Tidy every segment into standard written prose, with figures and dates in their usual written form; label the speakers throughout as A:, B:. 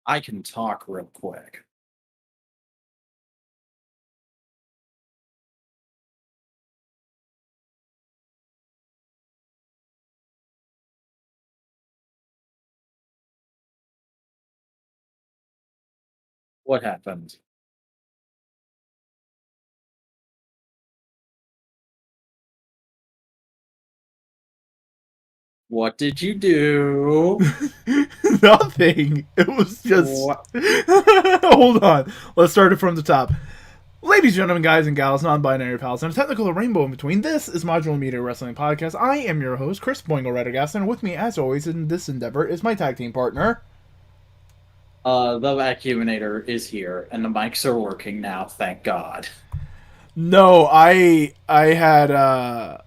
A: I can talk real quick. What happened? What did you do?
B: Nothing. It was just.
A: What?
B: Hold on. Let's start it from the top. Ladies, gentlemen, guys, and gals, non binary pals, and a technical rainbow in between, this is Modular Media Wrestling Podcast. I am your host, Chris Boingo Ryder Gaston, and with me, as always, in this endeavor is my tag team partner.
A: The vacuuminator is here, and the mics are working now. Thank God.
B: No, I had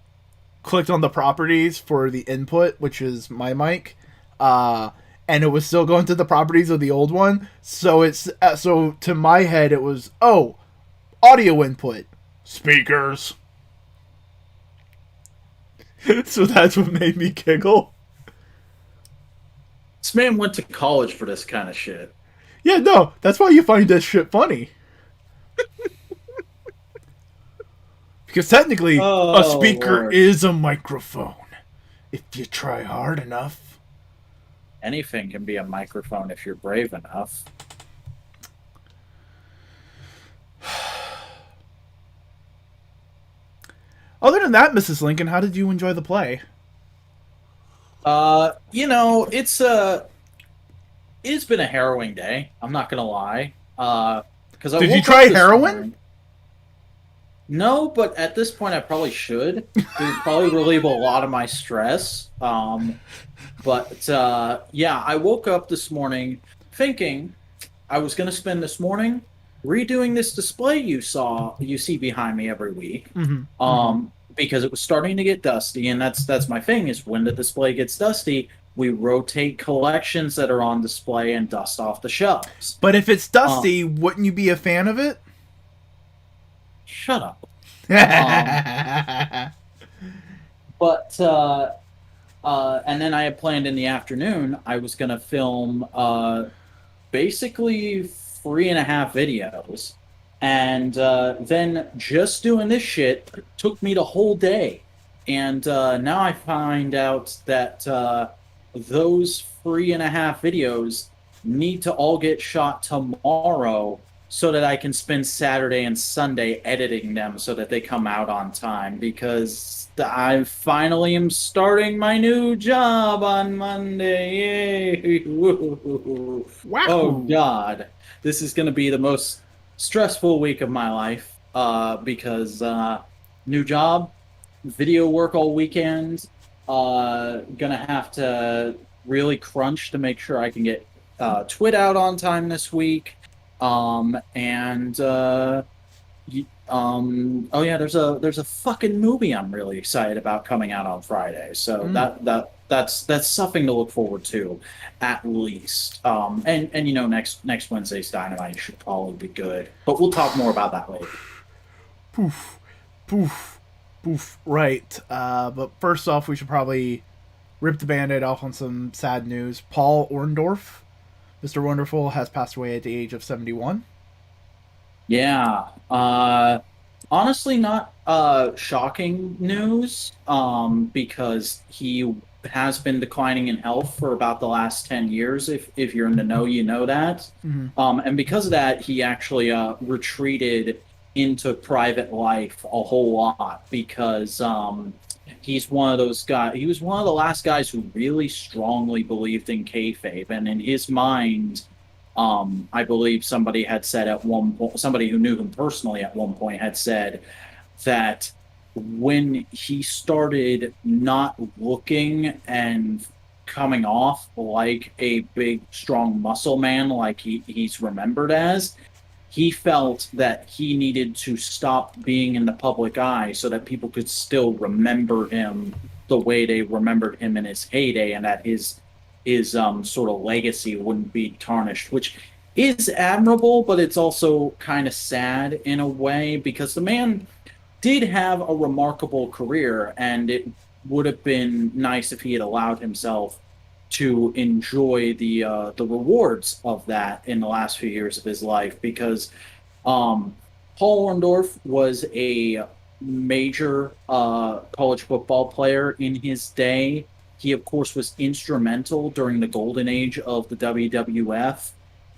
B: clicked on the properties for the input, which is my mic, uh, and it was still going to the properties of the old one. So so to my head, it was audio input, speakers. So that's what made me giggle.
A: This man went to college for this kind of shit.
B: Yeah, no, that's why you find this shit funny. Because technically, a
A: Oh
B: speaker
A: Lord!
B: is a microphone. If you try hard enough.
A: Anything can be a microphone if you're brave enough.
B: Other than that, Mrs. Lincoln, how did you enjoy the play?
A: It's been a harrowing day. I'm not gonna lie. Because I
B: Did you
A: woke
B: try
A: up this
B: heroin?
A: morning. No, but at this point, I probably should. It would probably relieve a lot of my stress. Yeah, I woke up this morning thinking I was going to spend this morning redoing this display you see behind me every week.
B: Mm-hmm. Mm-hmm.
A: Because it was starting to get dusty, and that's my thing is when the display gets dusty, we rotate collections that are on display and dust off the shelves.
B: But if it's
A: Um,
B: dusty, wouldn't you be a fan of it?
A: Shut up. Um,
B: mm-hmm.
A: but And then I had planned in the afternoon, I was going to film basically 3.5 videos. And then just doing this shit took me the whole day. And now I find out that those 3.5 videos need to all get shot tomorrow so that I can spend Saturday and Sunday editing them so that they come out on time because I finally am starting my new job on Monday. Yay. Oh
B: Wahoo!
A: God. This is going to be the most stressful week of my life because new job, video work all weekend, gonna have to really crunch to make sure I can get Twit out on time this week. And oh yeah, there's a fucking movie I'm really excited about coming out on Friday. So
B: Mm.
A: that's something to look forward to, at least. And next Wednesday's Dynamite should probably be good, but we'll talk more about that later.
B: Poof, poof, poof. Right. But first off, we should probably rip the band-aid off on some sad news. Paul Orndorff, Mr. Wonderful, has passed away at the age of 71.
A: Yeah. Honestly, not shocking news. Because he has been declining in health for about the last 10 years. If you're in the know, you know that.
B: Mm-hmm.
A: And because of that, he actually retreated into private life a whole lot because he's one of those guys. He was one of the last guys who really strongly believed in kayfabe, and in his mind, I believe somebody had said at one point, somebody who knew him personally at one point had said that when he started not looking and coming off like a big, strong muscle man, like he's remembered as, he felt that he needed to stop being in the public eye so that people could still remember him the way they remembered him in his heyday, and that his sort of legacy wouldn't be tarnished, which is admirable, but it's also kind of sad in a way because the man did have a remarkable career, and it would have been nice if he had allowed himself to enjoy the rewards of that in the last few years of his life because um, Paul Orndorff was a major college football player in his day. He, of course, was instrumental during the golden age of the WWF.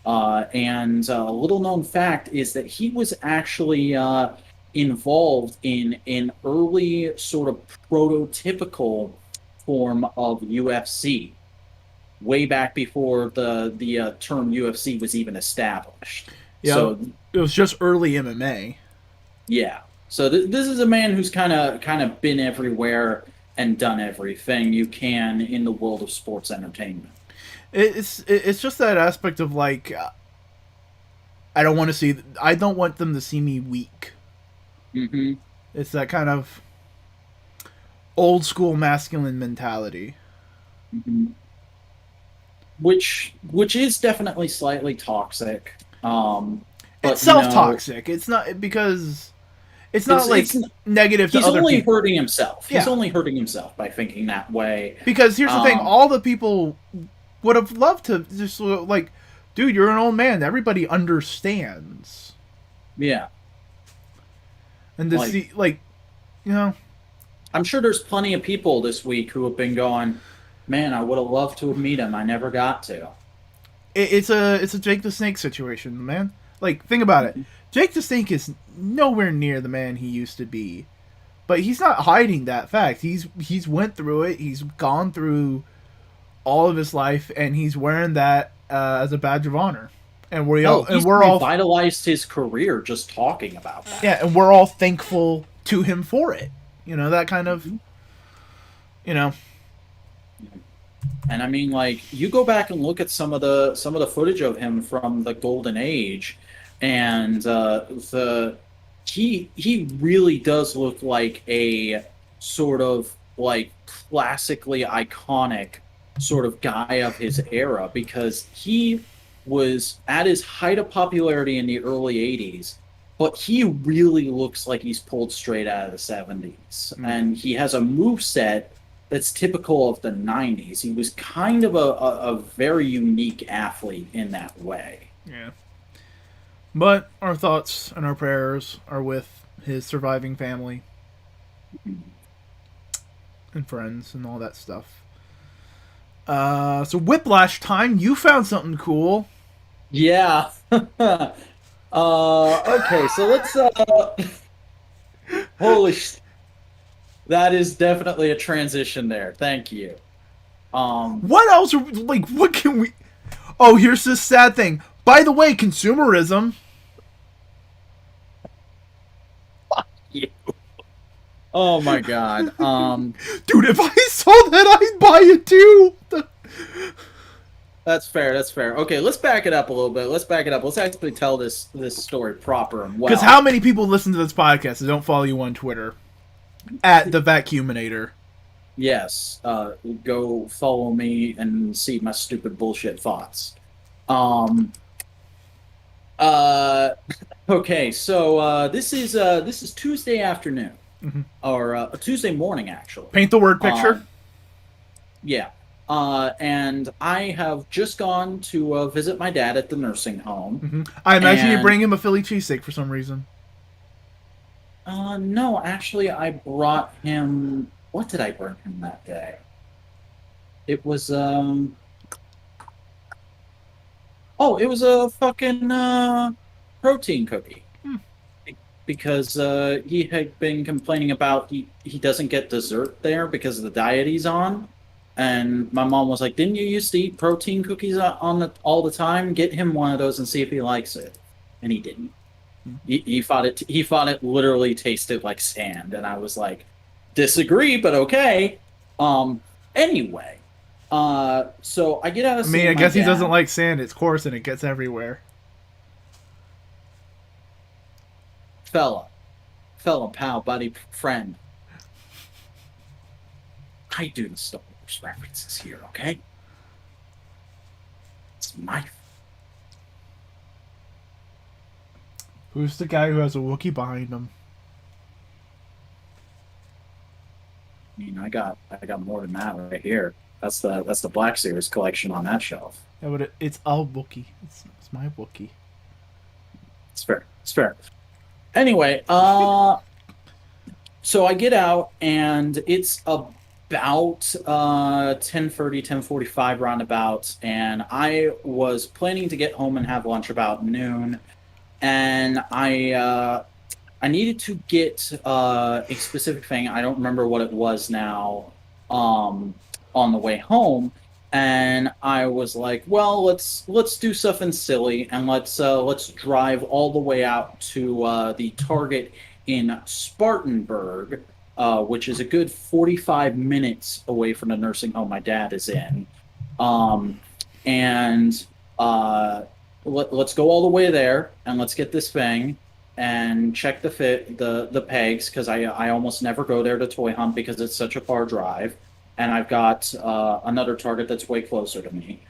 A: And a little known fact is that he was actually involved in an early sort of prototypical form of UFC way back before the term UFC was even established.
B: Yeah,
A: So
B: it was just early MMA.
A: yeah. So this is a man who's kind of been everywhere and done everything you can in the world of sports entertainment.
B: It's just that aspect of like I don't want them to see me weak.
A: Hmm.
B: It's that kind of old school masculine mentality.
A: Hmm. Which is definitely slightly toxic.
B: It's
A: But you
B: self
A: know,
B: toxic. It's not because it's not
A: it's
B: like negative to
A: he's
B: other
A: only
B: people.
A: hurting himself. He's
B: Yeah,
A: only hurting himself by thinking that way.
B: because here's the thing:
A: Um,
B: all the people would have loved to just like, dude, you're an old man. Everybody understands,
A: yeah.
B: and to
A: Like
B: see like you know
A: I'm sure there's plenty of people this week who have been going, man, I would have loved to have met him. I never got to.
B: it's a Jake the Snake situation, man. Like think about it.
A: Mhm.
B: Jake the Snake is nowhere near the man he used to be, but he's not hiding that fact. He's went through it. He's gone through all of his life, and he's wearing that as a badge of honor. And
A: Hell, he's
B: we're all
A: revitalized his career just talking about that.
B: yeah, and we're all thankful to him for it. You know that kind of
A: Mhm.
B: you know
A: And I mean, like, you go back and look at some of the footage of him from the golden age, and the he really does look like a sort of like classically iconic sort of guy of his era because he was at his height of popularity in the early 80s, but he really looks like he's pulled straight out of the 70s. And he has a move set that's typical of the 90s. He was kind of a very unique athlete in that way.
B: yeah. But our thoughts and our prayers are with his surviving family and friends and all that stuff. So Whiplash time, you found something cool.
A: Yeah. Okay, so let's holy that is definitely a transition there. Thank you. Um
B: What else are like? What can we? Oh, here's this sad thing. By the way, consumerism.
A: yeah. Oh my God.
B: Dude, if I saw that, I'd buy it too.
A: That's fair. That's fair. Okay, let's back it up a little bit. Let's back it up. Let's actually tell this story proper and
B: Because how
A: well.
B: many people listen to this podcast that don't follow you on Twitter at the Vacuuminator?
A: Yes, go follow me and see my stupid bullshit thoughts. Um, uh, okay, so this is Tuesday afternoon
B: Mm-hmm.
A: or Tuesday morning actually.
B: Paint the word picture.
A: Um, yeah, and I have just gone to visit my dad at the nursing home,
B: Mm-hmm. I imagine you
A: and
B: bring him a Philly cheesesteak for some reason.
A: no, actually, I brought him. What did I bring him that day? It was Oh, it was a fucking protein cookie
B: Hmm.
A: because he had been complaining about he doesn't get dessert there because of the diet he's on, and my mom was like, "Didn't you used to eat protein cookies on the all the time? Get him one of those and see if he likes it." And he didn't. He thought it literally tasted like sand, and I was like, "Disagree, but okay." Um. Anyway, so I get out of
B: I mean, I
A: seeing my
B: guess he doesn't
A: dad.
B: like sand. It's coarse and it gets everywhere.
A: Fella, fellow pal, buddy, friend. I do the Star Wars references here, okay? It's my.
B: Who's the guy who has a Wookiee behind him?
A: I mean, I got more than that right here. That's the Black Series collection on that shelf.
B: Yeah, but it's all Wookie. It's my Wookie.
A: It's fair. It's fair. Anyway, so I get out and it's about 10:30, 10:45 roundabouts, and I was planning to get home and have lunch about noon, and I needed to get a specific thing. I don't remember what it was now. Um, on the way home, and I was like, "Well, let's do something silly, and let's drive all the way out to the Target in Spartanburg, which is a good 45 minutes away from the nursing home my dad is in, um, and let's go all the way there, and let's get this thing." And check the pegs because I almost never go there to toy hunt because it's such a far drive, and I've got another target that's way closer to me,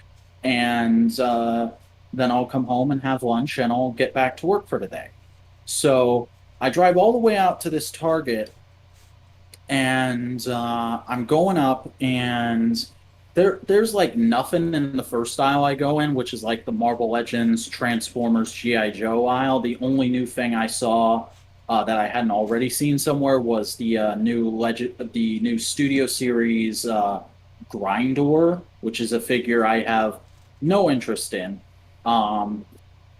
A: and then I'll come home and have lunch and I'll get back to work for today. So I drive all the way out to this target, and I'm going up, and there's like nothing in the first aisle I go in, which is like the Marvel Legends, Transformers, GI Joe aisle. The only new thing I saw that I hadn't already seen somewhere was the new Studio Series Grindor, which is a figure I have no interest in. Um,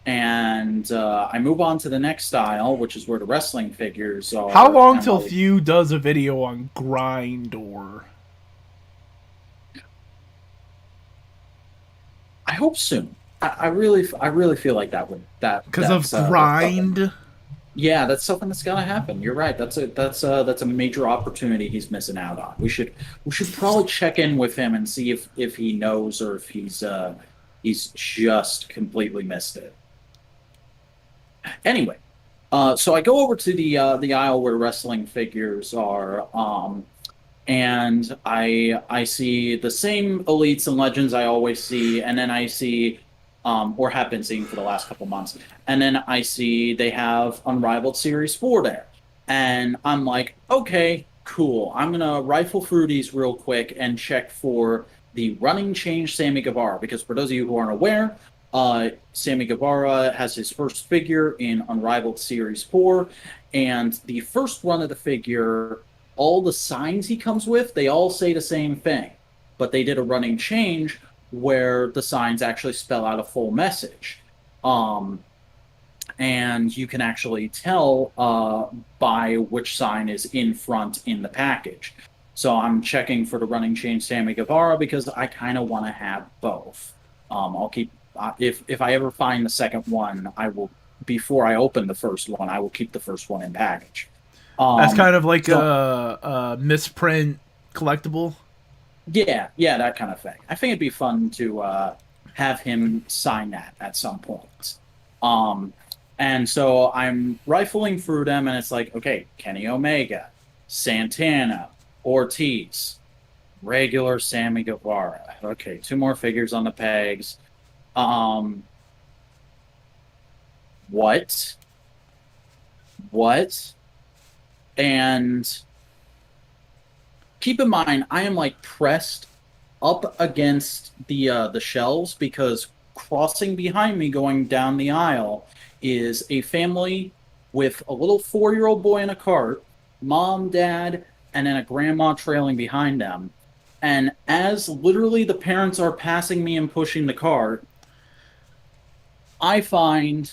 A: and I move on to the next aisle, which is where the wrestling figures
B: How
A: are.
B: long
A: And
B: till Few does a video on Grindor?
A: I hope soon. I really feel like
B: Because of
A: that's something.
B: grind?
A: Yeah, that's something that's gotta happen. You're right. That's a major opportunity he's missing out on. We should probably check in with him and see if he knows or if he's just completely missed it. Anyway, so I go over to the aisle where wrestling figures are, and I see the same elites and legends I always see, and then I see, or have been seeing for the last couple months, and then I see they have Unrivaled Series 4 there, and I'm like, okay, cool. I'm gonna rifle through these real quick and check for the running change Sammy Guevara, because for those of you who aren't aware, Sammy Guevara has his first figure in Unrivaled Series 4, and the first run of the figure, all the signs he comes with, they all say the same thing. But they did a running change where the signs actually spell out a full message. Um, and you can actually tell by which sign is in front in the package. So I'm checking for the running change Sammy Guevara because I kind of want to have both. I'll keep if I ever find the second one, I will before I open the first one, I will keep the first one in package.
B: That's
A: Um,
B: kind of like
A: so
B: a misprint collectible.
A: yeah, yeah, that kind of thing. I think it'd be fun to have him sign that at some point. Um, and so I'm rifling through them, and it's like, okay, Kenny Omega, Santana, Ortiz, regular Sammy Guevara. Okay, two more figures on the pegs. Um, what? What? And keep in mind, I am like pressed up against the shelves because crossing behind me going down the aisle is a family with a little 4-year-old boy in a cart, mom, dad, and then a grandma trailing behind them. And as literally the parents are passing me and pushing the cart, I find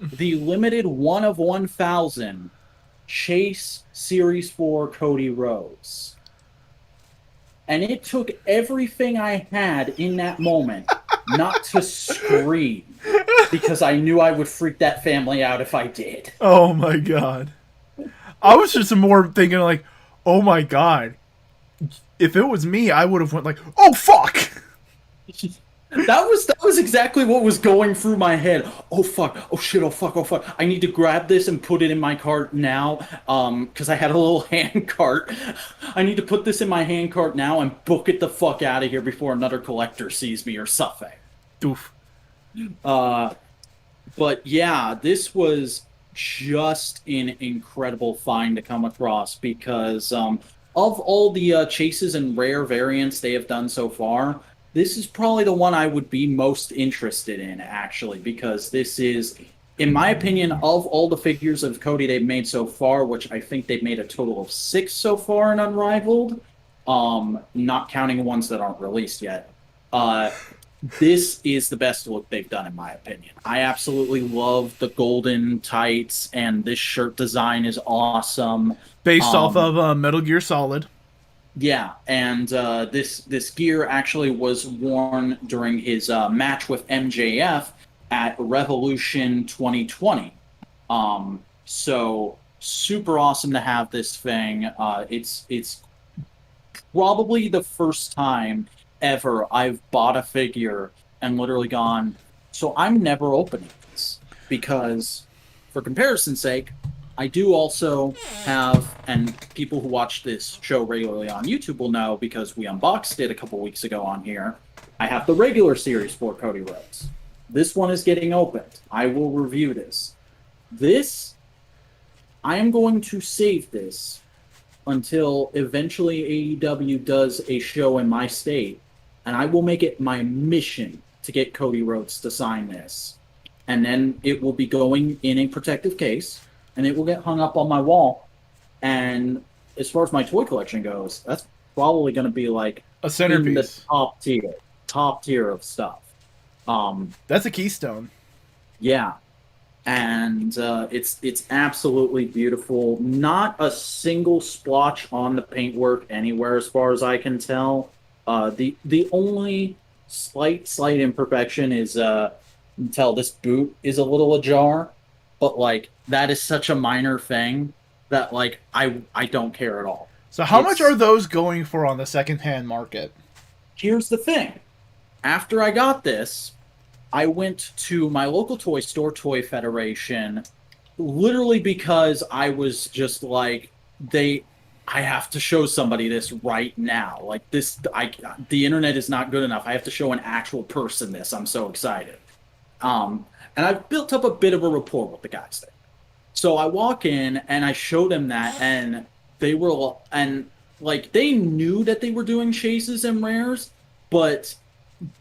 A: the limited one of 1,000 Chase Series 4 Cody Rhodes. And it took everything I had in that moment not to scream because I knew I would freak that family out if I did.
B: Oh my god. I was just more thinking like, oh my god. If it was me, I would have went like, oh fuck.
A: That was exactly what was going through my head. Oh fuck! Oh shit! Oh fuck! Oh fuck! I need to grab this and put it in my cart now. Because I had a little hand cart. I need to put this in my hand cart now and book it the fuck out of here before another collector sees me or something.
B: Doof.
A: Uh, but yeah, this was just an incredible find to come across because of all the chases and rare variants they have done so far, this is probably the one I would be most interested in, actually, because this is, in my opinion, of all the figures of Cody they've made so far, which I think they've made a total of 6 so far in Unrivaled, not counting ones that aren't released yet. Uh, this is the best look they've done, in my opinion. I absolutely love the golden tights, and this shirt design is awesome.
B: Based off
A: Um,
B: of Metal Gear Solid.
A: yeah, and this gear actually was worn during his match with MJF at Revolution 2020. So super awesome to have this thing. It's probably the first time ever I've bought a figure and literally gone, so I'm never opening this because, for comparison's sake, I do also have, and people who watch this show regularly on YouTube will know because we unboxed it a couple weeks ago on here. I have the regular series for Cody Rhodes. This one is getting opened. I will review this. This, I am going to save this until eventually AEW does a show in my state, and I will make it my mission to get Cody Rhodes to sign this. And then it will be going in a protective case, and it will get hung up on my wall. And as far as my toy collection goes, that's probably going to be like
B: A
A: in the
B: centerpiece.
A: top tier of stuff.
B: That's a keystone.
A: Yeah, and it's absolutely beautiful. Not a single splotch on the paintwork anywhere, as far as I can tell. The only slight imperfection is you can tell this boot is a little ajar, but like that is such a minor thing that like I don't care at all.
B: So how much are
A: It's
B: those going for on the secondhand market?
A: Here's the thing. After I got this, I went to my local toy store, Toy Federation, literally because I was just like, I have to show somebody this right now. Like this, the internet is not good enough. I have to show an actual person this. I'm so excited. And I've built up a bit of a rapport with the guys there. So I walk in and I show them that, and they were, and like they knew that they were doing chases and rares, but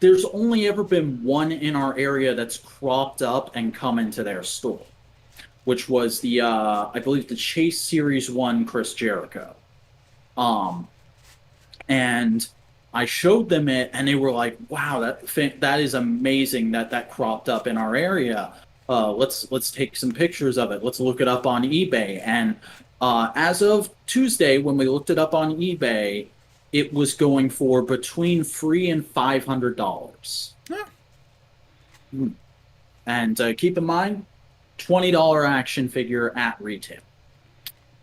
A: there's only ever been one in our area that's cropped up and come into their store, which was the I believe the Chase Series One Chris Jericho. Um, and I showed them it, and they were like, "Wow, that is amazing that that cropped up in our area. Let's take some pictures of it. Let's look it up on eBay." And as of Tuesday, when we looked it up on eBay, it was going for between $300 and $500.
B: Yeah.
A: And keep in mind, $20 action figure at retail.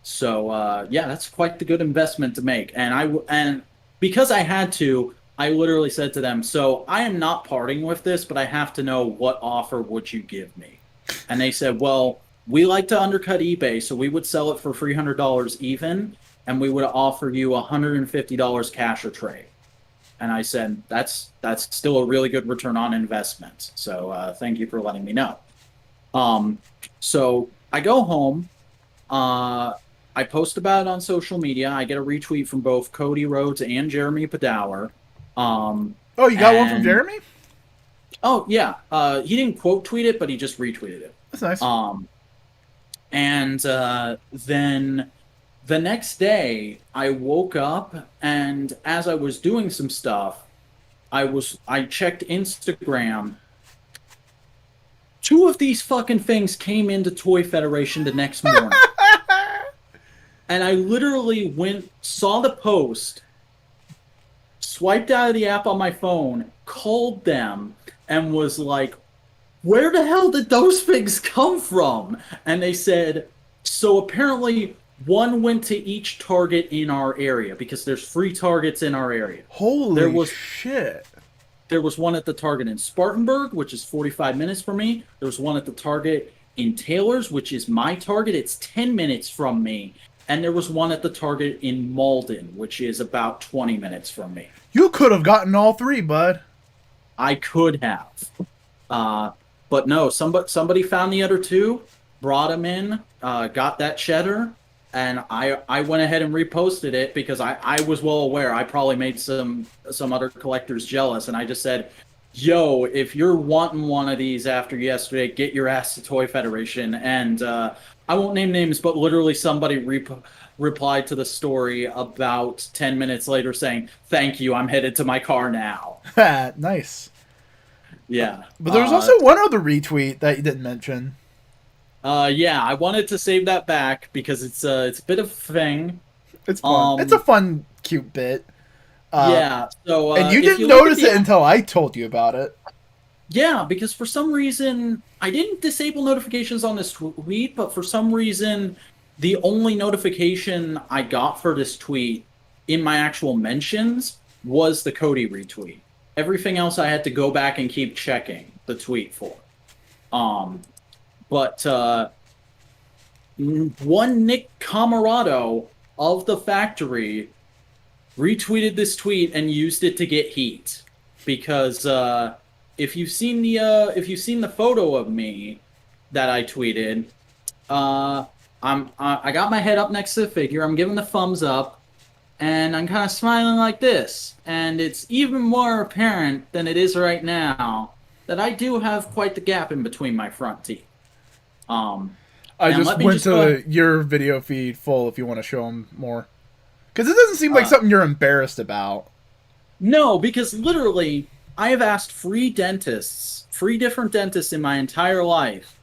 A: So yeah, that's quite the good investment to make. And because I had to, I literally said to them, "So I am not parting with this, but I have to know what offer would you give me?" And they said, "Well, we like to undercut eBay, so we would sell it for $300 even, and we would offer you $150 cash or trade." And I said, "That's still a really good return on investment. So thank you for letting me know." So I go home. I post about it on social media. I get a retweet from both Cody Rhodes and Jeremy Padower.
B: Oh, you got one from
A: And
B: Jeremy?
A: oh yeah, he didn't quote tweet it, but he just retweeted it.
B: That's nice.
A: And then the next day, I woke up, and as I was doing some stuff, I checked Instagram. Two of these fucking things came into Toy Federation the next morning. And I literally saw the post, swiped out of the app on my phone, called them, and was like, "Where the hell did those things come from?" And they said, "So apparently one went to each target in our area because there's free targets in our area.
B: Holy
A: There was
B: shit.
A: there was one at the Target in Spartanburg, which is 45 minutes from me. There was one at the Target in Taylor's, which is my Target. It's 10 minutes from me. And there was one at the Target in Malden, which is about 20 minutes from me.
B: You could have gotten all three, bud.
A: I could have. But no, somebody found the other two, brought them in, got that cheddar, and I went ahead and reposted it because I was well aware I probably made some other collectors jealous, and I just said, "Yo, if you're wanting one of these after yesterday, get your ass to Toy Federation." And I won't name names, but literally somebody replied to the story about 10 minutes later saying, "Thank you, I'm headed to my car now."
B: Nice.
A: Yeah.
B: But there was also one other retweet that you didn't mention.
A: Yeah, I wanted to save that back because it's a bit of a thing.
B: It's fun. It's a
A: Um,
B: fun, cute bit. Uh,
A: yeah. So
B: and you
A: if
B: didn't
A: you look at
B: notice
A: the
B: it until I told you about it.
A: yeah, because for some reason I didn't disable notifications on this tweet, but for some reason the only notification I got for this tweet in my actual mentions was the Cody retweet. Everything else I had to go back and keep checking the tweet for. Um, but one Nick Camarado of the factory retweeted this tweet and used it to get heat because if you've seen the photo of me that I tweeted, uh, I got my head up next to the figure. I'm giving the thumbs up, and I'm kind of smiling like this. And it's even more apparent than it is right now that I do have quite the gap in between my front teeth. Um,
B: I
A: and
B: just
A: let me
B: went
A: just go ahead.
B: to your video feed full if you want to show them more. Because it doesn't seem like
A: Uh,
B: something you're embarrassed about.
A: No, because literally, I have asked three different dentists in my entire life,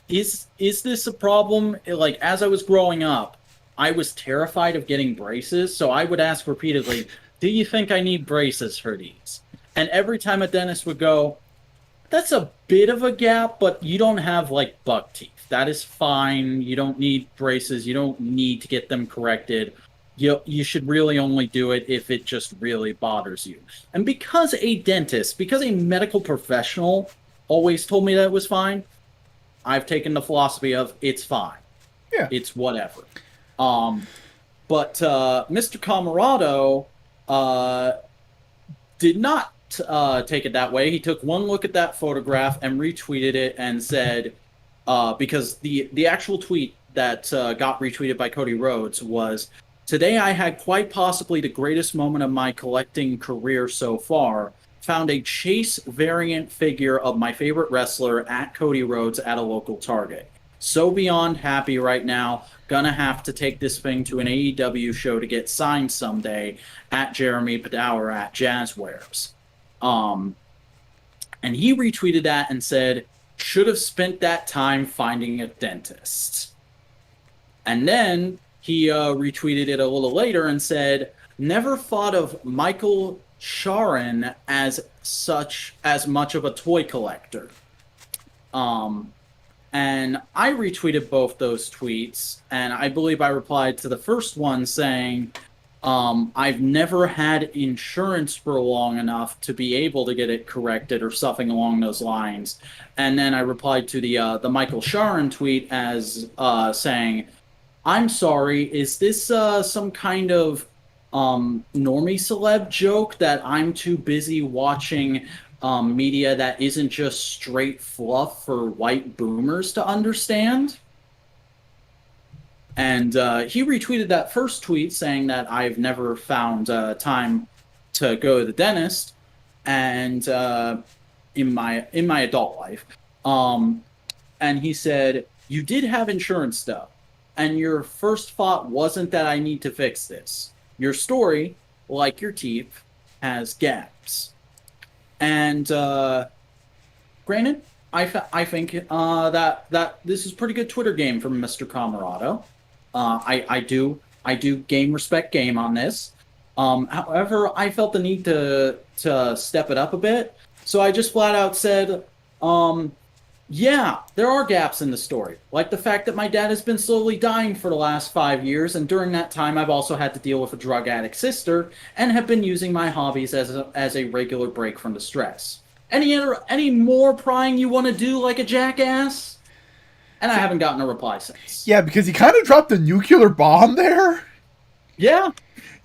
A: is this a problem? Like as I was growing up, I was terrified of getting braces, so I would ask repeatedly, "Do you think I need braces for these?" And every time a dentist would go, "That's a bit of a gap, but you don't have like buck teeth. That is fine. You don't need braces. You don't need to get them corrected. You should really only do it if it just really bothers you." And because a medical professional always told me that it was fine, I've taken the philosophy of it's fine.
B: Yeah.
A: It's whatever. Um, but Mr. Camarado uh, did not take it that way. He took one look at that photograph and retweeted it and said, because the actual tweet that got retweeted by Cody Rhodes was, "Today I had quite possibly the greatest moment of my collecting career so far. Found a chase variant figure of my favorite wrestler at Cody Rhodes at a local Target. So beyond happy right now. Gonna have to take this thing to an AEW show to get signed someday at Jeremy Padower at Jazzwares." Um, and he retweeted that and said, "Should have spent that time finding a dentist." And then he retweeted it a little later and said, "Never thought of Michael Sharon as much of a toy collector." Um, and I retweeted both those tweets, and I believe I replied to the first one saying, "I've never had insurance for long enough to be able to get it corrected," or something along those lines. And then I replied to the Michael Sharon tweet as saying, "I'm sorry, is this some kind of normie celeb joke that I'm too busy watching media that isn't just straight fluff for white boomers to understand?" And he retweeted that first tweet saying that I've never found time to go to the dentist, and in my adult life. Um, and he said, "You did have insurance though, and your first thought wasn't that I need to fix this. Your story, like your teeth, has gaps." And granted, I think that this is pretty good Twitter game from Mr. Camarado. I do game respect game on this. However, I felt the need to step it up a bit, so I just flat out said, "Yeah, there are gaps in the story, like the fact that my dad has been slowly dying for the last 5 years, and during that time, I've also had to deal with a drug addict sister, and have been using my hobbies as a regular break from the stress. Any more prying you want to do, like a jackass?" And I haven't gotten a reply since.
B: Yeah, because he kind of dropped a nuclear bomb there.
A: Yeah,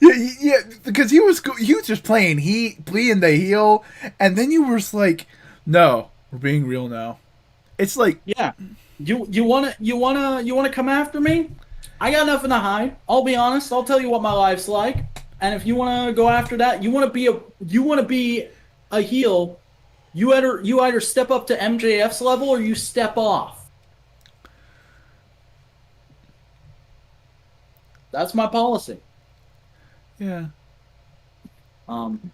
B: Yeah, because he was just playing the heel, and then you were just like, "No, we're being real now." It's like,
A: yeah. You wanna come after me? I got nothing to hide. I'll be honest. I'll tell you what my life's like. And if you want to go after that, you want to be a heel. You either step up to MJF's level or you step off. That's my policy.
B: Yeah.
A: Um,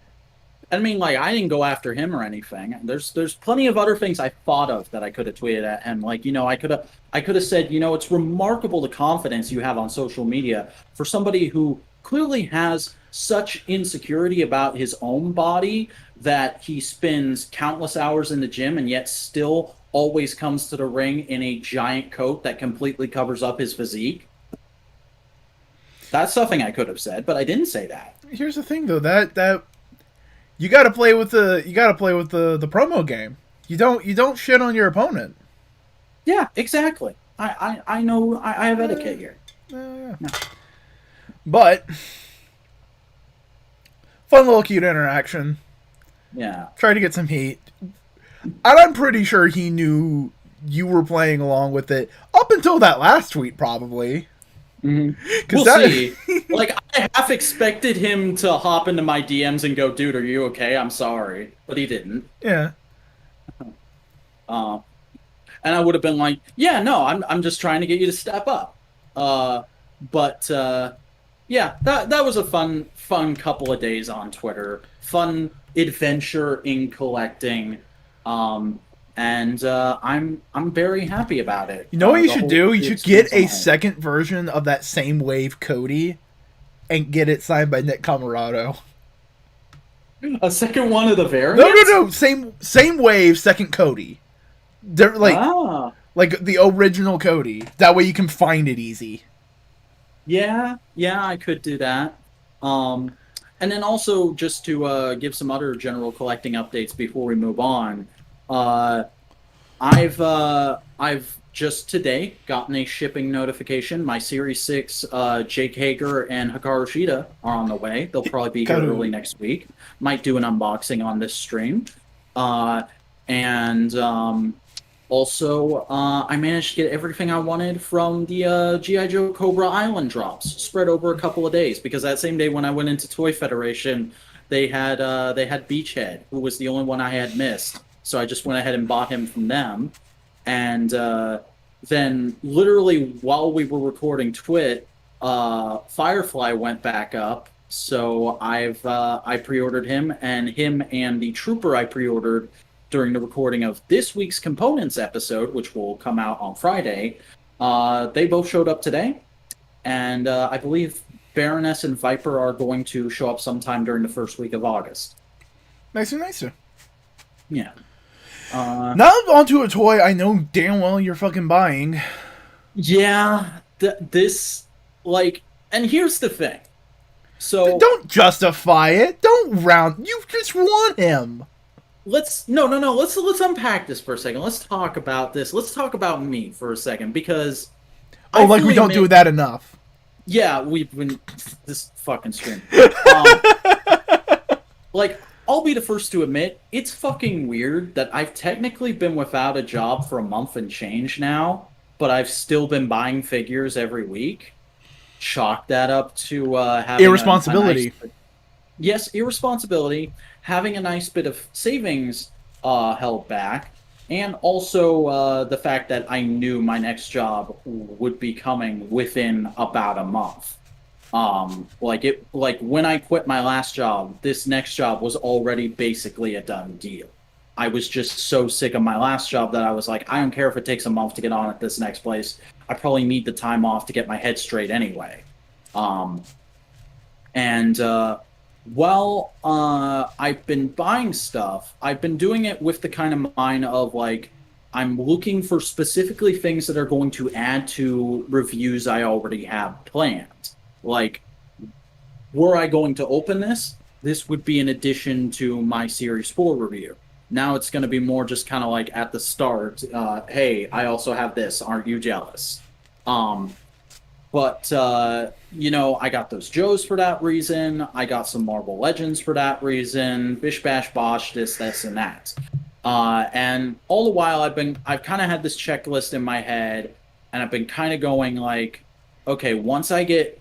A: I mean, like I didn't go after him or anything. There's plenty of other things I thought of that I could have tweeted at him. Like I could have said, it's remarkable the confidence you have on social media for somebody who clearly has such insecurity about his own body that he spends countless hours in the gym and yet still always comes to the ring in a giant coat that completely covers up his physique. That's something I could have said, but I didn't say that.
B: Here's the thing, though, that you gotta play with the promo game. You don't shit on your opponent.
A: Yeah, exactly. I know I have etiquette here.
B: Yeah. But fun little cute interaction.
A: Yeah.
B: Try to get some heat. And I'm pretty sure he knew you were playing along with it up until that last tweet, probably.
A: We'll see. Like I half expected him to hop into my DMs and go, "Dude, are you okay? I'm sorry," but he didn't.
B: Yeah.
A: Uh, and I would have been like, "Yeah, no, I'm just trying to get you to step up." But yeah, that was a fun couple of days on Twitter. Fun adventure in collecting. And I'm very happy about it.
B: You know what you should do? You should get a
A: experience
B: second version of that same wave Cody and get it signed by Nick Camarado.
A: a second one of the variants.
B: No. Same wave, second Cody. They're like the original Cody. That way you can find it easy.
A: Yeah, I could do that. And then also just to give some other general collecting updates before we move on. I've just today gotten a shipping notification. My Series 6 Jake Hager and Hikaru Shida are on the way. They'll probably be here early next week. Might do an unboxing on this stream. And also, I managed to get everything I wanted from the G.I. Joe Cobra Island drops, spread over a couple of days. Because that same day when I went into Toy Federation, they had Beachhead, who was the only one I had missed. So I just went ahead and bought him from them. And then, literally, while we were recording Twit, Firefly went back up. So I pre-ordered him and the Trooper I pre-ordered during the recording of this week's Components episode, which will come out on Friday. They both showed up today. And I believe Baroness and Viper are going to show up sometime during the first week of August.
B: Nicer.
A: Yeah.
B: Now onto a toy I know damn well you're fucking buying.
A: Yeah, and here's the thing. So
B: don't justify it. Don't round. You just want him.
A: Let's unpack this for a second. Let's talk about this. Let's talk about me for a second because
B: we don't do that enough.
A: Yeah, we've been this fucking stream. I'll be the first to admit, it's fucking weird that I've technically been without a job for a month and change now, but I've still been buying figures every week. Chalk that up to having
B: irresponsibility.
A: Yes, irresponsibility. Having a nice bit of savings held back, and also the fact that I knew my next job would be coming within about a month. When I quit my last job, this next job was already basically a done deal. I was just so sick of my last job that I was like, I don't care if it takes a month to get on at this next place. I probably need the time off to get my head straight anyway. While I've been buying stuff, I've been doing it with the kind of mind of I'm looking for specifically things that are going to add to reviews I already have planned. Were I going to open this, this would be an addition to my Series 4 review. Now it's going to be more just kind of at the start, hey, I also have this, aren't you jealous? I got those Joes for that reason. I got some Marvel Legends for that reason. Bish Bash Bosh, this, and that. And all the while I've kind of had this checklist in my head, and I've been kind of going okay, once I get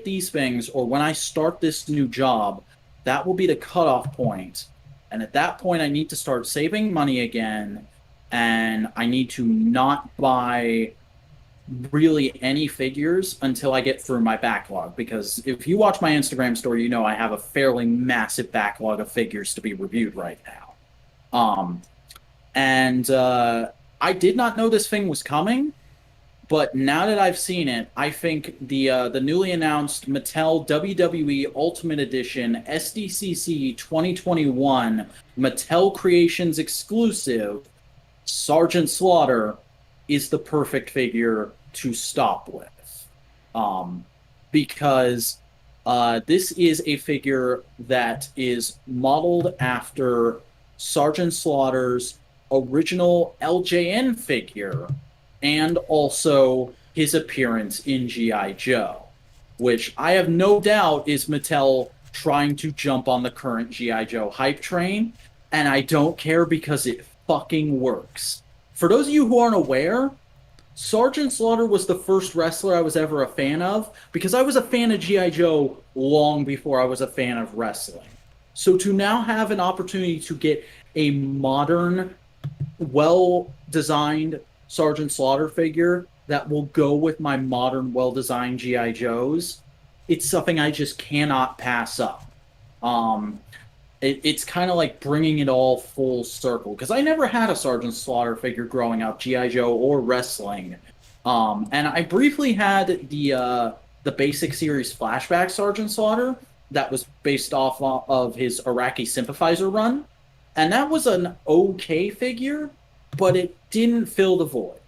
A: these things or when I start this new job, that will be the cutoff point. And at that point, I need to start saving money again. And I need to not buy really any figures until I get through my backlog. Because if you watch my Instagram story, you know I have a fairly massive backlog of figures to be reviewed right now. And I did not know this thing was coming. But now that I've seen it, I think the newly announced Mattel WWE Ultimate Edition SDCC 2021 Mattel Creations exclusive Sergeant Slaughter is the perfect figure to stop with. Um, because this is a figure that is modeled after Sergeant Slaughter's original LJN figure and also his appearance in G.I. Joe, which I have no doubt is Mattel trying to jump on the current G.I. Joe hype train, and I don't care because it fucking works. For those of you who aren't aware, Sergeant Slaughter was the first wrestler I was ever a fan of because I was a fan of G.I. Joe long before I was a fan of wrestling. So to now have an opportunity to get a modern, well designed Sergeant Slaughter figure that will go with my modern, well designed G.I. Joes, it's something I just cannot pass up. Um, it's kind of like bringing it all full circle because I never had a Sergeant Slaughter figure growing up, GI Joe or wrestling, and I briefly had the basic series flashback Sergeant Slaughter that was based off of his Iraqi sympathizer run, and that was an okay figure, but it didn't fill the void.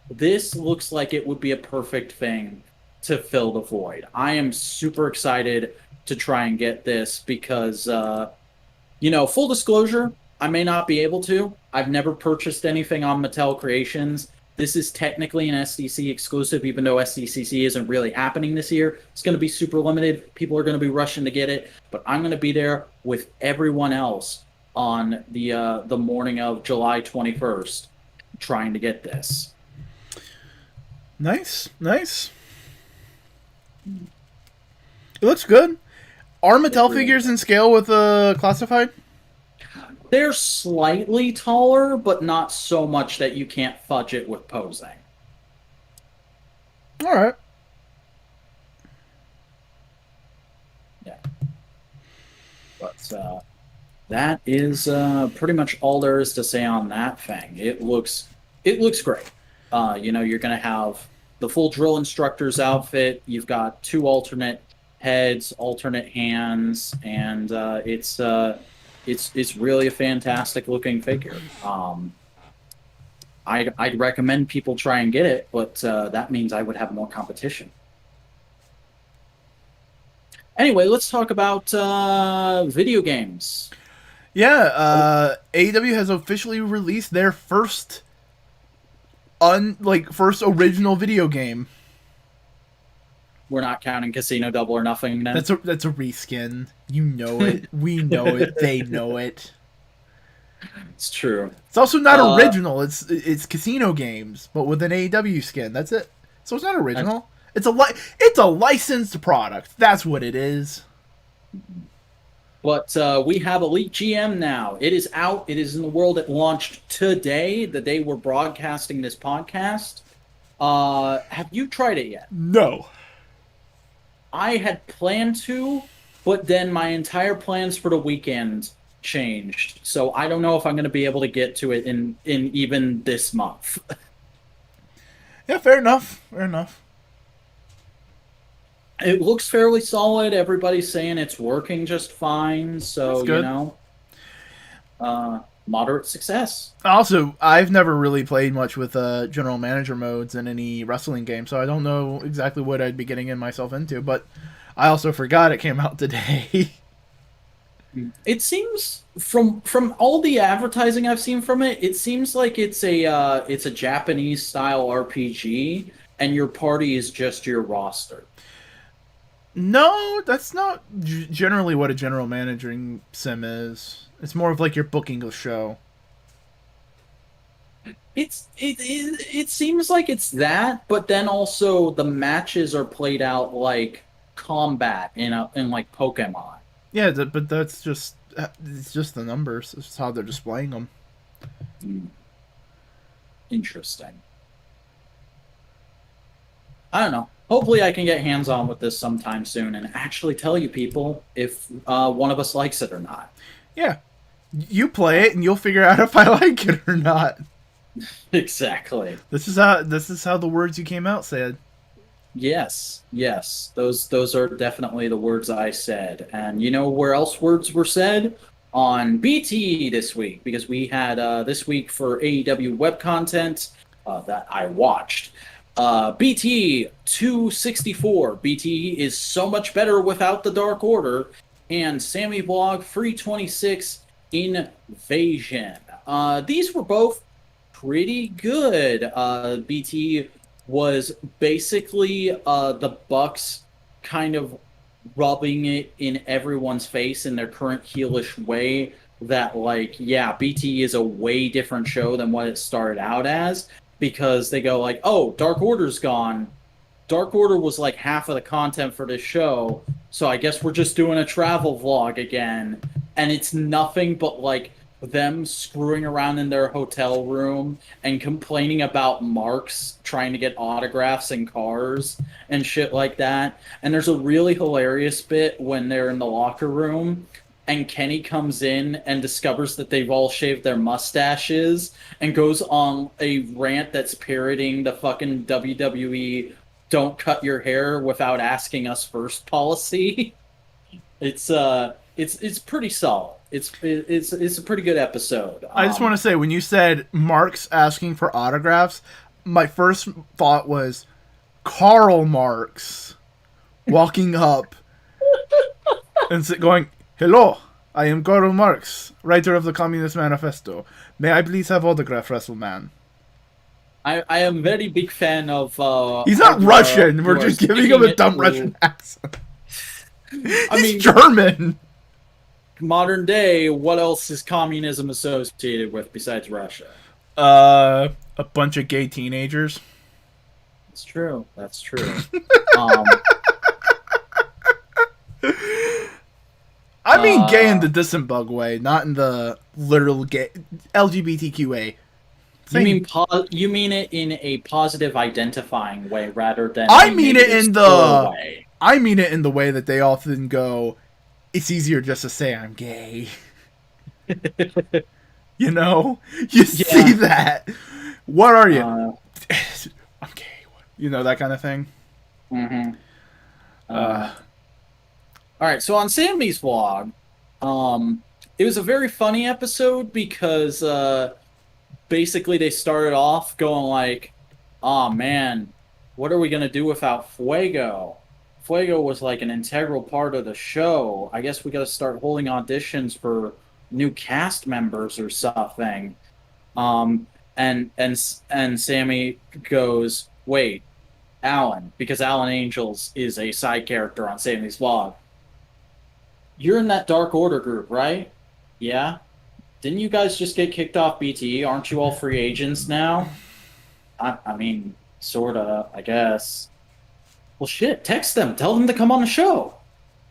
A: This looks like it would be a perfect thing to fill the void. I am super excited to try and get this because full disclosure, I may not be able to. I've never purchased anything on Mattel Creations. This is technically an SDC exclusive, even though SDCC isn't really happening this year. It's going to be super limited. People are going to be rushing to get it, but I'm going to be there with everyone else on the morning of July 21st, trying to get this.
B: Nice, nice. It looks good. Are Mattel
A: Really
B: figures in scale with classified?
A: They're slightly taller, but not so much that you can't fudge it with posing.
B: All right.
A: Yeah. But that is pretty much all there is to say on that thing. It looks great. You're gonna have the full drill instructor's outfit. You've got two alternate heads, alternate hands, and it's really a fantastic looking figure. I'd recommend people try and get it, but that means I would have more competition. Anyway, let's talk about video games.
B: Yeah,
A: Oh,
B: AEW has officially released their first first original video game.
A: we're not counting Casino Double or Nothing then.
B: That's a reskin. You know it. We know it. They know it.
A: It's true.
B: It's also not
A: Uh,
B: original. It's casino games, but with an AEW skin. That's it. So it's not
A: that's,
B: original. It's a licensed product. That's what it is.
A: but we have Elite GM now. It is out. It is in the world. It launched today, the day we're broadcasting this podcast. Have you tried it yet?
B: No.
A: I had planned to, but then my entire plans for the weekend changed. So I don't know if I'm going to be able to get to it in even this month.
B: Yeah, fair enough. Fair enough.
A: It looks fairly solid. Everybody's saying it's working just fine.
B: That's
A: So,
B: good.
A: moderate success.
B: Also, I've never really played much with general manager modes in any wrestling game, so I don't know exactly what I'd be getting in myself into. But I also forgot it came out today.
A: It seems from all the advertising I've seen from it, it seems like it's a Japanese style RPG, and your party is just your roster.
B: No, that's not generally what a general managing sim is. It's more of like you're booking a show.
A: It seems like it's that, but then also the matches are played out like combat in like Pokemon.
B: Yeah, but that's just it's just the numbers. It's how they're displaying them.
A: Hmm, interesting. I don't know. Hopefully, I can get hands on with this sometime soon and actually tell you people if one of us likes it or not.
B: Yeah, you play it and you'll figure out if I like it or not.
A: Exactly.
B: This is how the words you came out said.
A: Yes, yes. Those are definitely the words I said. And you know where else words were said? On BT this week, because we had this week for AEW web content that I watched. BT 264. BT is so much better without the Dark Order. And Sammy Blog 326 Invasion. These were both pretty good. BT was basically the Bucks kind of rubbing it in everyone's face in their current heelish way that like yeah, BT is a way different show than what it started out as because they go like, "Oh, Dark Order's gone. Dark Order was like half of the content for this show, so I guess we're just doing a travel vlog again." And it's nothing but like them screwing around in their hotel room and complaining about marks trying to get autographs in cars and shit like that. And there's a really hilarious bit when they're in the locker room and Kenny comes in and discovers that they've all shaved their mustaches and goes on a rant that's parroting the fucking WWE don't cut your hair without asking us first policy. It's pretty solid. It's a pretty good episode.
B: I just want to say when you said Marx asking for autographs, my first thought was Karl Marx walking up and going, "Hello, I am Karl Marx, writer of the Communist Manifesto. May I please have autograph, WrestleMan?"
A: I am very big fan of
B: He's not Russian. We're just giving him a dumb
A: to,
B: Russian accent.
A: I
B: He's
A: mean,
B: German.
A: modern day, what else is communism associated with besides Russia?
B: A bunch of gay teenagers.
A: That's true. That's true. Um,
B: I mean gay in the disembug way, not in the literal gay LGBTQA.
A: you mean it in a positive identifying way rather than
B: I
A: a
B: mean it
A: negative
B: in
A: slur
B: the
A: way.
B: I mean it in the way that they often go, it's easier just to say I'm gay. You know? You see
A: Yeah.
B: that. What are you?
A: Uh,
B: I'm gay. You know, that kind of thing.
A: mhm.
B: Uh,
A: All right, so on Sammy's vlog, it was a very funny episode because basically they started off going like, "Oh man, what are we gonna do without Fuego? Fuego was like an integral part of the show. I guess we got to start holding auditions for new cast members or something." Um, and Sammy goes, "Wait, Alan, because Alan Angels is a side character on Sammy's vlog. You're in that Dark Order group, right? Yeah. Didn't you guys just get kicked off BTE? Aren't you all free agents now? I mean, sorta, I guess. Well, shit, text them. Tell them to come on the show."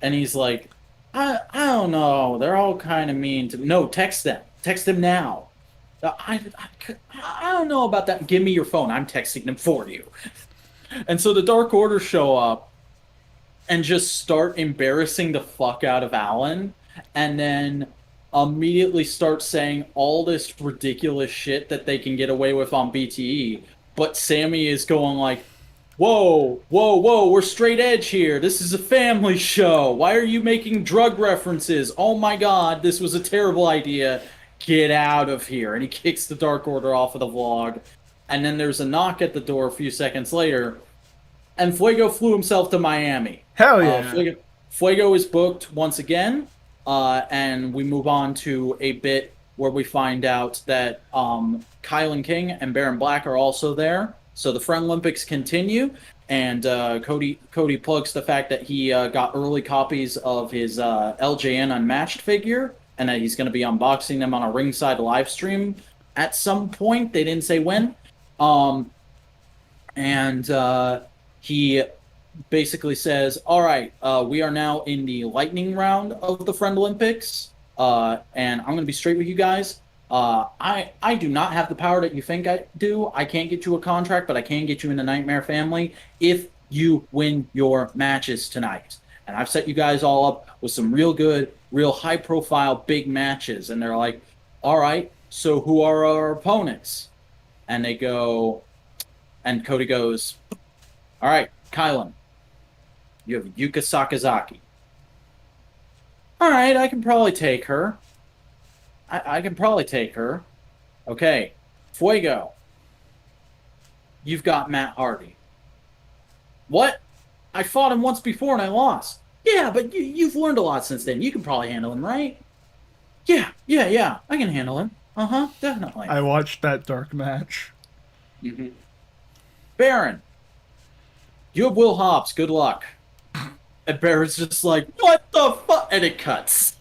A: And he's like, I don't know. They're all kind of mean to. No, text them. Text them now. I don't know about that. Give me your phone. I'm texting them for you. And so the Dark Order show up and just start embarrassing the fuck out of Alan, and then immediately start saying all this ridiculous shit that they can get away with on BTE. But Sammy is going like, "Whoa, whoa, whoa, we're straight edge here. This is a family show. Why are you making drug references? Oh my god, this was a terrible idea. Get out of here." And he kicks the Dark Order off of the vlog. And then there's a knock at the door a few seconds later, and Fuego flew himself to Miami.
B: Hell yeah.
A: Fuego is booked once again, and we move on to a bit where we find out that Kylan King and Baron Black are also there. So the Friend Olympics continue, and Cody plugs the fact that he got early copies of his LJN Unmatched figure, and that he's going to be unboxing them on a ringside live stream at some point. They didn't say when. Um, and he basically says, "All right, we are now in the lightning round of the Friend Olympics, and I'm going to be straight with you guys. I do not have the power that you think I do. I can't get you a contract, but I can get you in the Nightmare family if you win your matches tonight. And I've set you guys all up with some real good, real high profile big matches." And they're like, "All right, so who are our opponents?" And they go, and Cody goes, "All right, Kylan, you have Yuka Sakazaki. All right, I can probably take her. I can probably take her. Okay, Fuego, you've got Matt Hardy. What? I fought him once before and I lost. Yeah, but you've learned a lot since then. You can probably handle him, right? Yeah, yeah, yeah. I can handle him. Uh huh, definitely.
B: I watched that dark match.
A: Mm-hmm. Baron, you have Will Hobbs. Good luck. And Baron's just like, what the fuck? And it cuts.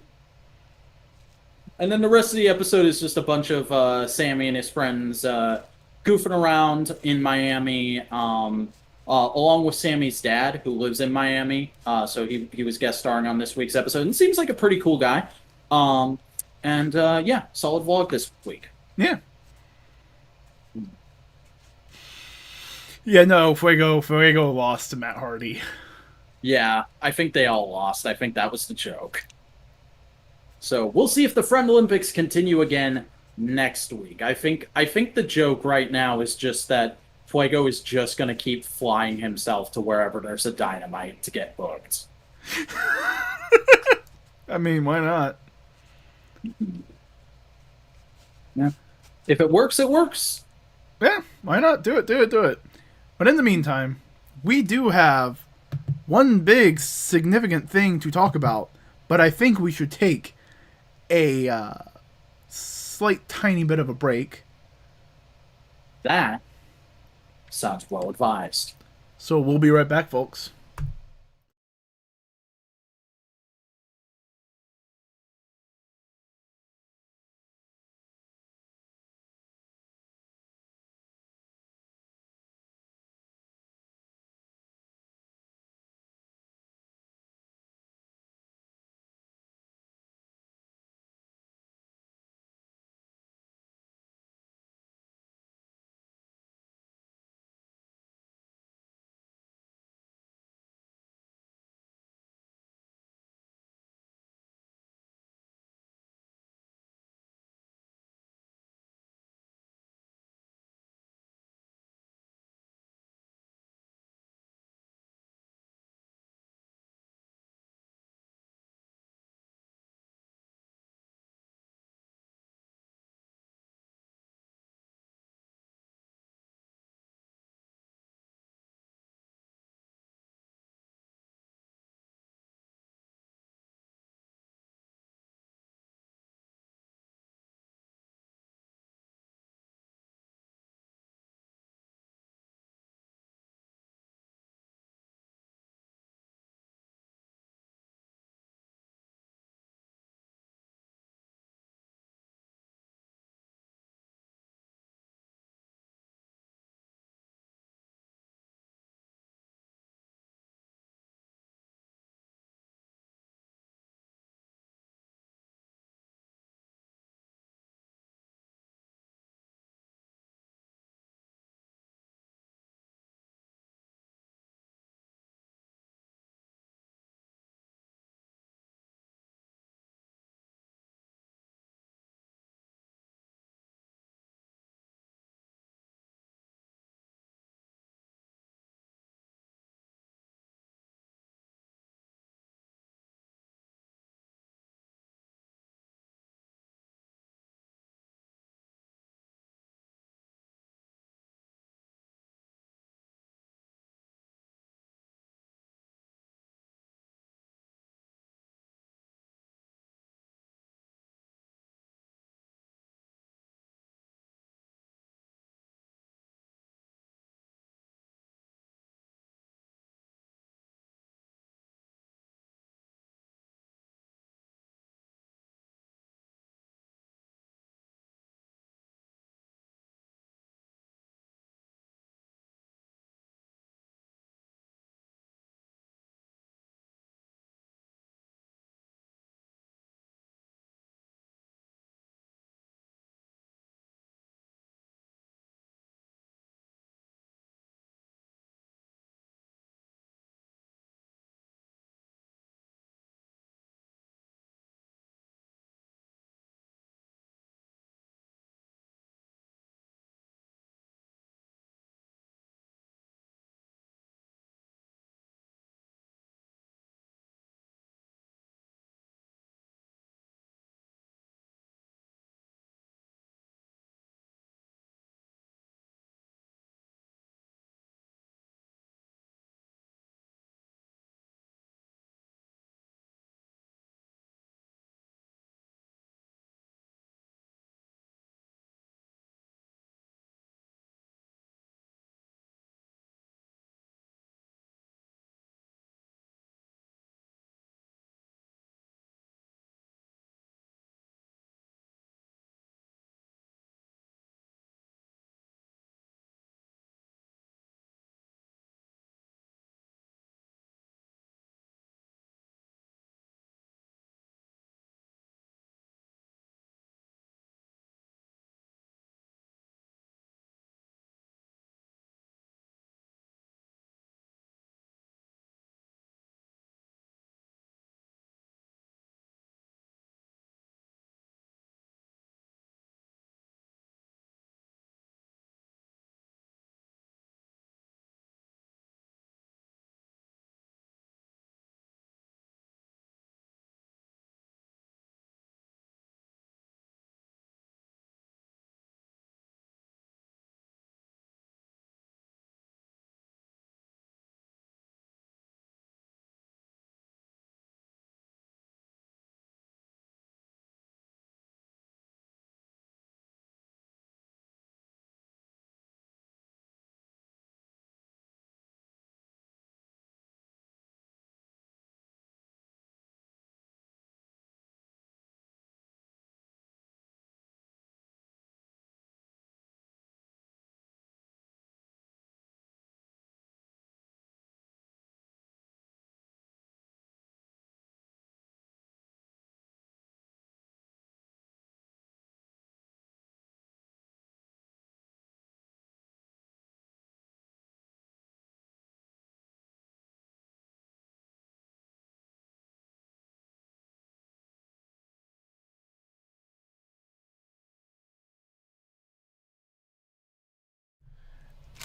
A: And then the rest of the episode is just a bunch of Sammy and his friends goofing around in Miami, along with Sammy's dad, who lives in Miami. So he was guest starring on this week's episode and seems like a pretty cool guy. Um, and yeah, solid vlog this week.
B: Yeah. Yeah, no, Fuego lost to Matt Hardy.
A: Yeah, I think they all lost. I think that was the joke. So we'll see if the Friend Olympics continue again next week. I think the joke right now is just that Fuego is just going to keep flying himself to wherever there's a dynamite to get booked.
B: I mean, why not?
A: Yeah. If it works, it works.
B: Yeah, why not? Do it, do it, do it. But in the meantime, we do have one big significant thing to talk about, but I think we should take a slight tiny bit of a break.
A: That sounds well advised.
B: So we'll be right back, folks.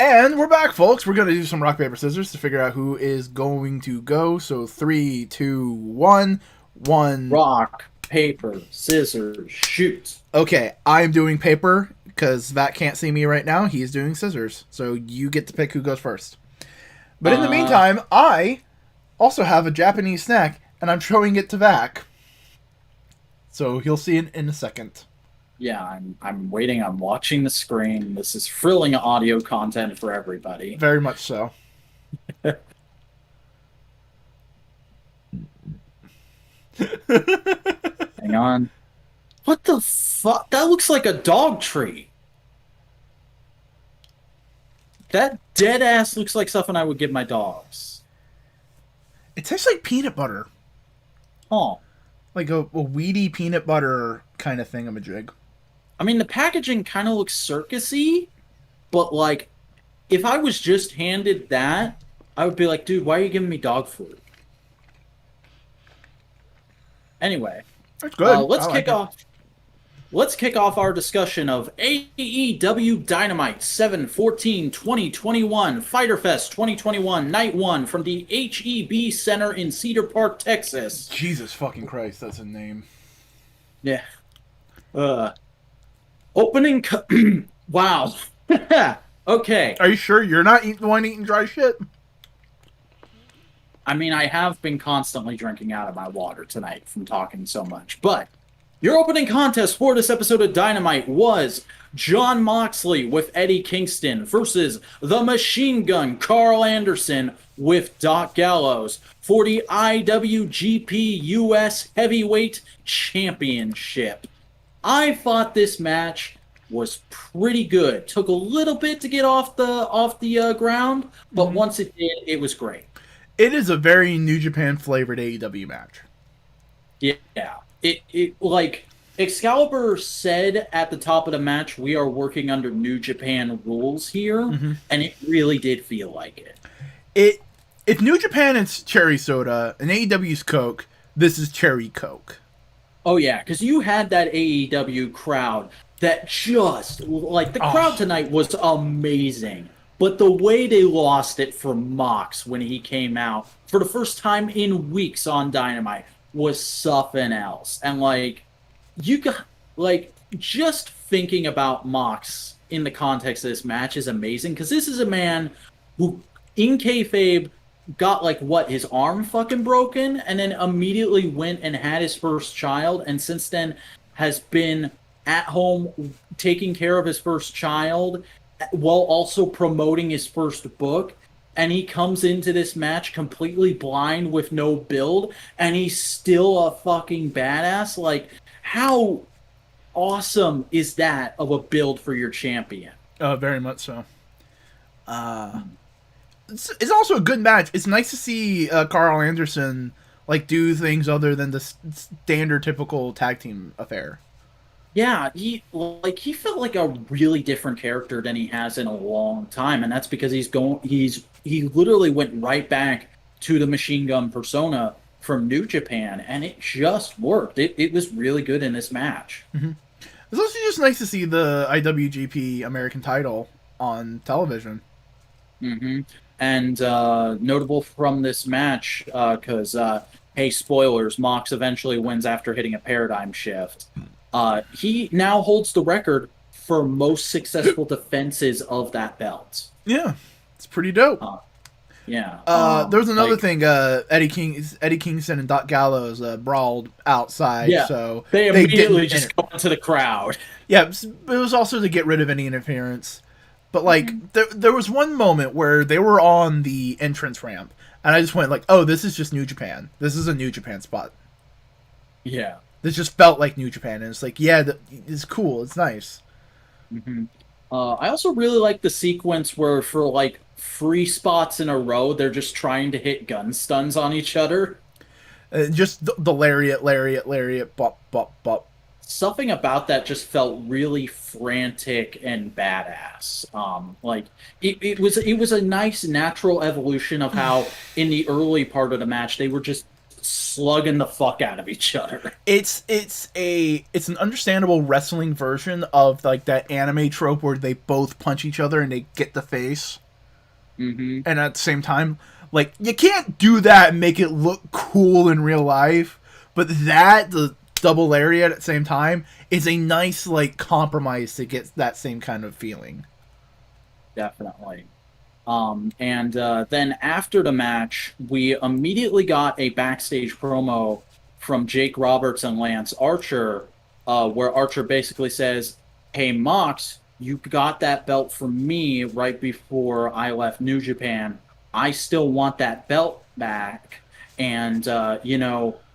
B: And we're back, folks. We're going to do some rock, paper, scissors to figure out who is going to go. So 3, 2, 1. One.
A: Rock, paper, scissors, shoot.
B: Okay, I'm doing paper because that can't see me right now. He's doing scissors. So you get to pick who goes first. But in the
A: Uh,
B: meantime, I also have a Japanese snack, and I'm showing it to Vac. So he'll see it in a second.
A: yeah, I'm waiting. I'm watching the screen. This is thrilling audio content for everybody.
B: Very much so.
A: Hang on. What the fuck? That looks like a dog treat. That dead ass looks like something I would give my dogs.
B: It tastes like peanut butter.
A: Oh,
B: Like a weedy peanut butter kind of thingamajig.
A: I mean the packaging kind of looks circusy, but like if I was just handed that, I would be like, dude, why are you giving me dog food? Anyway,
B: It's good.
A: let's
B: I like
A: kick
B: it.
A: off. Let's kick off our discussion of AEW Dynamite 7/14/2021 Fighter Fest 2021 Night 1 from the HEB Center in Cedar Park, Texas.
B: Jesus fucking Christ, that's a name.
A: Yeah. Uh opening wow. Okay.
B: Are you sure you're not the one eating dry shit?
A: I mean, I have been constantly drinking out of my water tonight from talking so much. But your opening contest for this episode of Dynamite was Jon Moxley with Eddie Kingston versus the Machine Gun Carl Anderson with Doc Gallows for the IWGP US Heavyweight Championship. I thought this match was pretty good. Took a little bit to get off the ground, but once it did, it was great.
B: It is a very New Japan flavored AEW match.
A: Yeah. It like Excalibur said at the top of the match, we are working under New Japan rules here, and it really did feel like it.
B: It if New Japan is cherry soda and AEW's Coke, this is cherry Coke.
A: Oh yeah, because you had that AEW crowd that just like the crowd
B: Oh,
A: tonight was amazing. But the way they lost it for Mox when he came out for the first time in weeks on Dynamite was something else. And like you got like just thinking about Mox in the context of this match is amazing because this is a man who in kayfabe got like what his arm fucking broken and then immediately went and had his first child and since then has been at home taking care of his first child while also promoting his first book. And he comes into this match completely blind with no build, and he's still a fucking badass. Like, how awesome is that of a build for your champion?
B: very much so. It's also a good match. It's nice to see Carl Anderson like do things other than the standard typical tag team affair.
A: Yeah, he felt like a really different character than he has in a long time, and that's because he literally went right back to the Machine Gun persona from New Japan, and it just worked. It was really good in this match.
B: It's also just nice to see the IWGP American title on television.
A: hmm And notable from this match, because hey, spoilers, Mox eventually wins after hitting a paradigm shift. He now holds the record for most successful defenses of that belt.
B: Yeah, it's pretty dope.
A: Yeah.
B: There was another
A: like,
B: thing. Eddie Kingston and Doc Gallows brawled outside,
A: Yeah.
B: so
A: They immediately
B: didn't
A: just go into the crowd.
B: Yeah, it was also to get rid of any interference. But like, there was one moment where they were on the entrance ramp, and I just went like, "Oh, this is just New Japan. This is a New Japan spot."
A: Yeah.
B: This just felt like New Japan, and it's like, yeah, it's cool. It's nice.
A: hmm I also really like the sequence where for like 3 spots in a row, they're just trying to hit gun stuns on each other.
B: Just the lariat, bop, bop, bop.
A: Something about that just felt really frantic and badass. Like it was a nice natural evolution of how in the early part of the match they were just just slugging the fuck out of each other.
B: It's an understandable wrestling version of like that anime trope where they both punch each other and they get the face,
A: Hmm.
B: and at the same time, like you can't do that and make it look cool in real life, but that the double lariat at the same time is a nice like compromise to get that same kind of feeling.
A: Definitely. And then after the match, we immediately got a backstage promo from Jake Roberts and Lance Archer, where Archer basically says, "Hey, Mox, you got that belt from me right before I left New Japan. I still want that belt back. And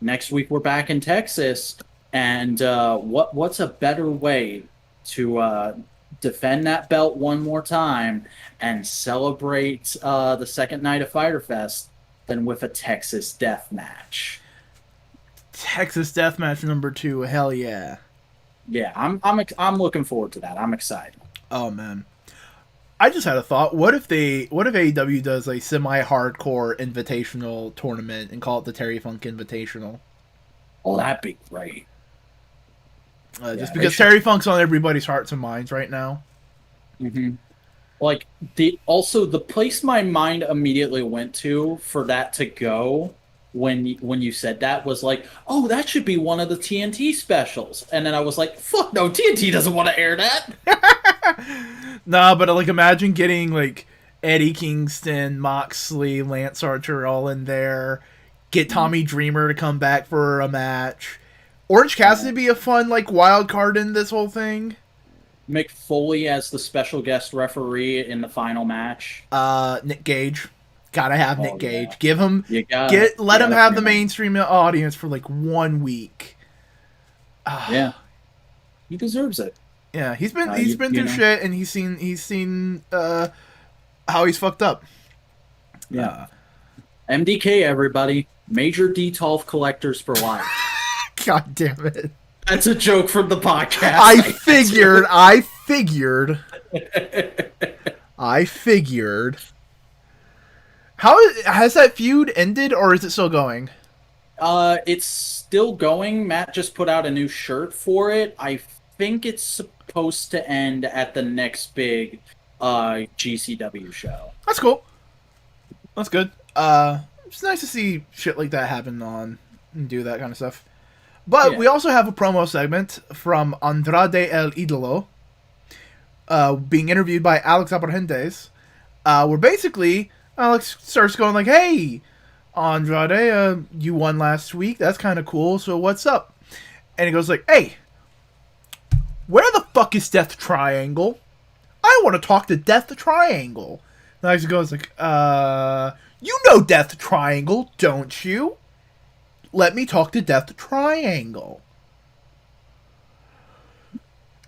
A: next week we're back in Texas. And what's a better way to defend that belt one more time and celebrate the second night of Fyter Fest than with a Texas death match?"
B: Texas Deathmatch number 2, hell yeah.
A: Yeah, I'm looking forward to that. I'm excited.
B: Oh man. I just had a thought. What if AEW does a semi-hardcore invitational tournament and call it the Terry Funk Invitational?
A: Oh, that'd be great.
B: Just
A: Yeah, they
B: because
A: should.
B: Terry Funk's on everybody's hearts and minds right now.
A: Hmm. Like the place my mind immediately went to for that to go when you said that was like, oh, that should be one of the TNT specials, and then I was like, fuck no, TNT doesn't want to air that.
B: Nah, but like imagine getting like Eddie Kingston, Moxley, Lance Archer all in there. Get
A: Mm,
B: Tommy Dreamer to come back for a match. Orange
A: yeah.
B: Cassidy be a fun like wild card in this whole thing.
A: Mick Foley as the special guest referee in the final match.
B: Nick Gage. Gotta have Nick
A: Oh yeah,
B: Gage. Give him
A: you
B: let him
A: gotta
B: have
A: bring
B: the
A: him in.
B: mainstream audience for like 1 week.
A: Yeah, he deserves it.
B: Yeah, he's been
A: Uh,
B: he's
A: you,
B: been
A: you
B: through
A: know,
B: shit and he's seen how he's fucked up.
A: yeah. MDK, everybody, Major Detolf collectors for life.
B: God damn it.
A: That's a joke from the
B: I
A: podcast.
B: figured, I figured, I figured. How has that feud ended, or is it still going?
A: It's still going. Matt just put out a new shirt for it. I think it's supposed to end at the next big GCW show.
B: That's cool. That's good. It's nice to see shit like that happen on and do that kind of stuff. But
A: Yeah.
B: we also have a promo segment from Andrade El Idolo, being interviewed by Alex Abrahantes, where basically Alex starts going like, "Hey, Andrade, you won last week. That's kind of cool. So what's up?" And he goes like, "Hey, where the fuck is Death Triangle? I want to talk to Death Triangle." And Alex goes like, you know Death Triangle, don't you? Let me talk to Death Triangle."